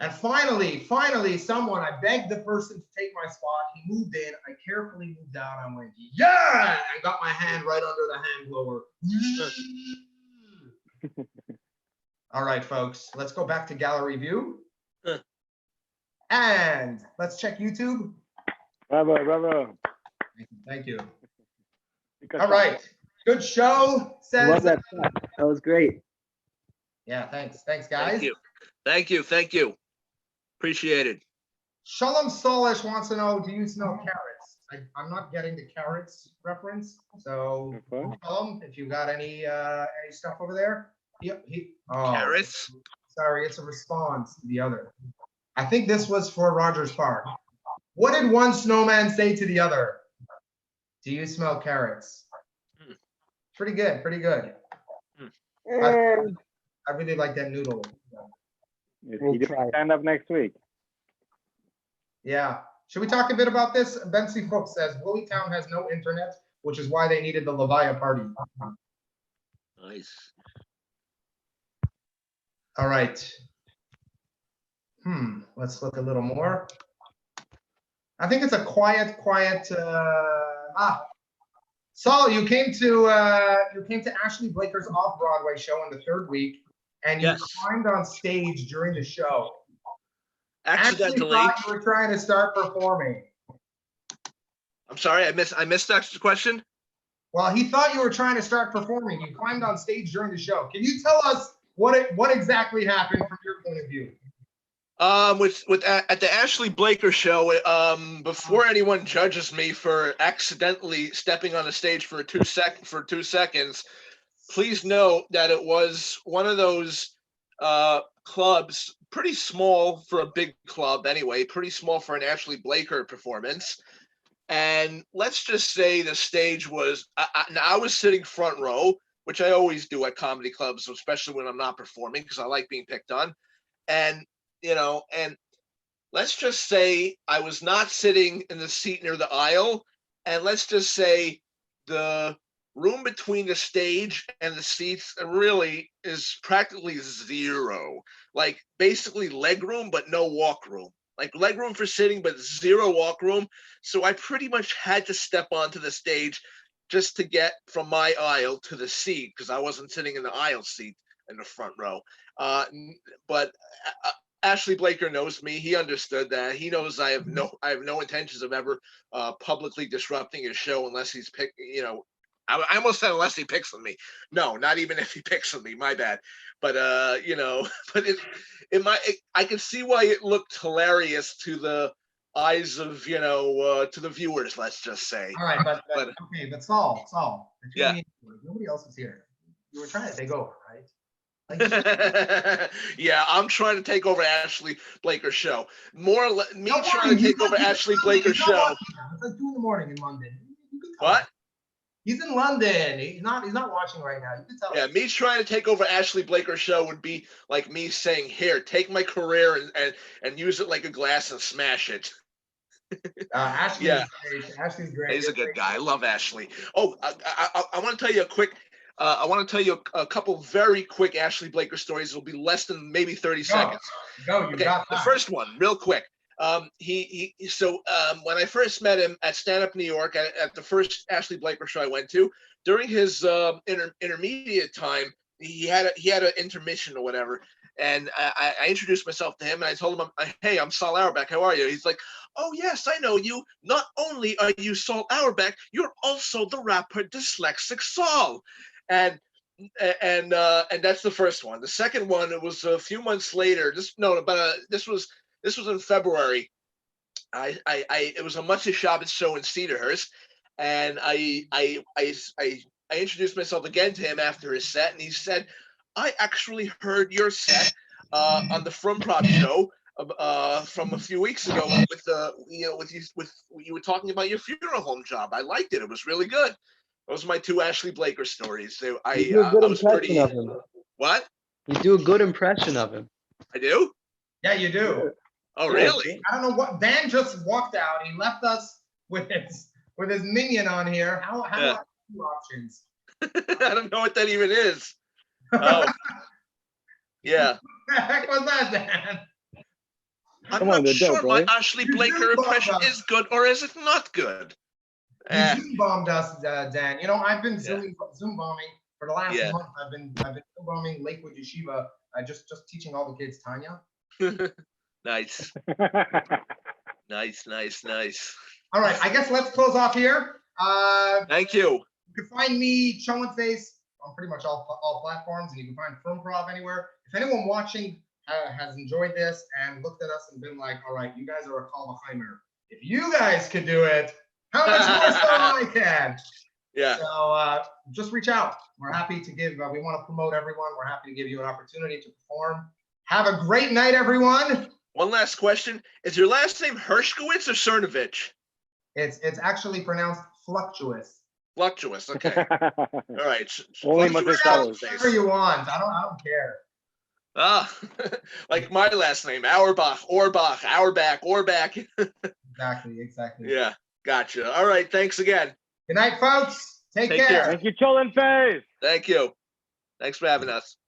A: And finally, I begged the person to take my spot. He moved in. I carefully moved out. I went, yeah! I got my hand right under the hand blower. All right, folks, let's go back to gallery view. And let's check YouTube.
E: Bravo.
A: Thank you. All right. Good show, says.
D: Love that. That was great.
A: Yeah, thanks, guys.
F: Thank you. Appreciate it.
A: Shalom Solish wants to know, do you smell carrots? I'm not getting the carrots reference. So, Shalom, if you got any stuff over there.
F: Carrots?
A: Sorry, it's a response to the other. I think this was for Rogers Park. What did one snowman say to the other? Do you smell carrots? Pretty good. I really like that noodle.
E: We'll stand up next week.
A: Yeah. Should we talk a bit about this? Bensi Fook says Willie Town has no internet, which is why they needed the Levaya party.
F: Nice.
A: All right. Let's look a little more. I think it's a quiet. Saul, you came to Ashley Blaker's off-Broadway show in the third week, and you climbed on stage during the show.
F: Accidentally.
A: Thought you were trying to start performing.
F: I'm sorry, I missed that question.
A: Well, he thought you were trying to start performing. You climbed on stage during the show. Can you tell us what exactly happened from your point of view?
F: At the Ashley Blaker show, before anyone judges me for accidentally stepping on the stage for 2 seconds, please note that it was one of those clubs, pretty small for a big club anyway, pretty small for an Ashley Blaker performance. And let's just say the stage was, I was sitting front row, which I always do at comedy clubs, especially when I'm not performing, because I like being picked on. And, and let's just say I was not sitting in the seat near the aisle. And let's just say the room between the stage and the seats really is practically zero. Like basically leg room, but no walk room. Like leg room for sitting, but zero walk room. So I pretty much had to step onto the stage just to get from my aisle to the seat, because I wasn't sitting in the aisle seat in the front row. But Ashley Blaker knows me. He understood that. He knows I have no intentions of ever publicly disrupting his show unless he's picked. I almost said unless he picks on me. No, not even if he picks on me. My bad. But but I can see why it looked hilarious to the eyes of to the viewers. Let's just say.
A: All right, but okay, but Saul.
F: Yeah.
A: Nobody else is here. You were trying to take over, right?
F: Yeah, I'm trying to take over Ashley Blaker's show. Me trying to take over Ashley Blaker's show.
A: It's like 2 in in London.
F: What?
A: He's in London. He's not watching right now. You can tell.
F: Yeah, me trying to take over Ashley Blaker's show would be like me saying, "Here, take my career and use it like a glass and smash it."
A: Ashley's great. Ashley's great.
F: He's a good guy. I love Ashley. Oh, I want to tell you I want to tell you a couple very quick Ashley Blaker stories. It'll be less than maybe 30 seconds.
A: Go, you got
F: the first one, real quick. So when I first met him at Stand Up New York at the first Ashley Blaker show I went to, during his intermediate time, he had an intermission or whatever. And I introduced myself to him and I told him, "Hey, I'm Saul Auerbach. How are you?" He's like, "Oh, yes, I know you. Not only are you Saul Auerbach, you're also the rapper Dyslexic Saul." And that's the first one. The second one, it was a few months later. This was in February. It was a Mutzi Shabbos show in Cedarhurst, and I introduced myself again to him after his set, and he said, "I actually heard your set on the Frumprov show from a few weeks ago with you were talking about your funeral home job. I liked it. It was really good." Those are my 2 Ashley Blaker stories. I was pretty.
D: Of him.
F: What?
D: You do a good impression of him.
F: I do?
A: Yeah, you do.
F: Oh, really?
A: I don't know what Dan just walked out. He left us with his minion on here. How are 2 options?
F: I don't know what that even is. Oh, yeah.
A: What the heck was that, Dan?
F: I'm not sure my Ashley Blaker impression is good or is it not good.
A: You Zoom bombed us, Dan. I've been Zoom bombing for the last month. I've been Zoom bombing Lakewood Yeshiva. Just teaching all the kids Tanya.
F: Nice. Nice.
A: All right, I guess let's close off here.
F: Thank you.
A: You can find me, Chowan Face, on pretty much all platforms, and you can find Frumprov anywhere. If anyone watching has enjoyed this and looked at us and been like, "All right, you guys are a Kal V'chaimer. If you guys could do it, how much more so I can?"
F: Yeah.
A: So just reach out. We're happy to give. We want to promote everyone. We're happy to give you an opportunity to perform. Have a great night, everyone.
F: One last question: is your last name Hershkowitz or Cernovich?
A: It's actually pronounced Fluctuous.
F: Fluctuous. Okay. All right.
E: Only
A: whatever you want. I don't care.
F: Like my last name, Auerbach, Auerbach.
A: Exactly.
F: Yeah. Gotcha. All right. Thanks again.
A: Good night, folks. Take care.
E: Thank you, Cholan Face.
F: Thank you. Thanks for having us.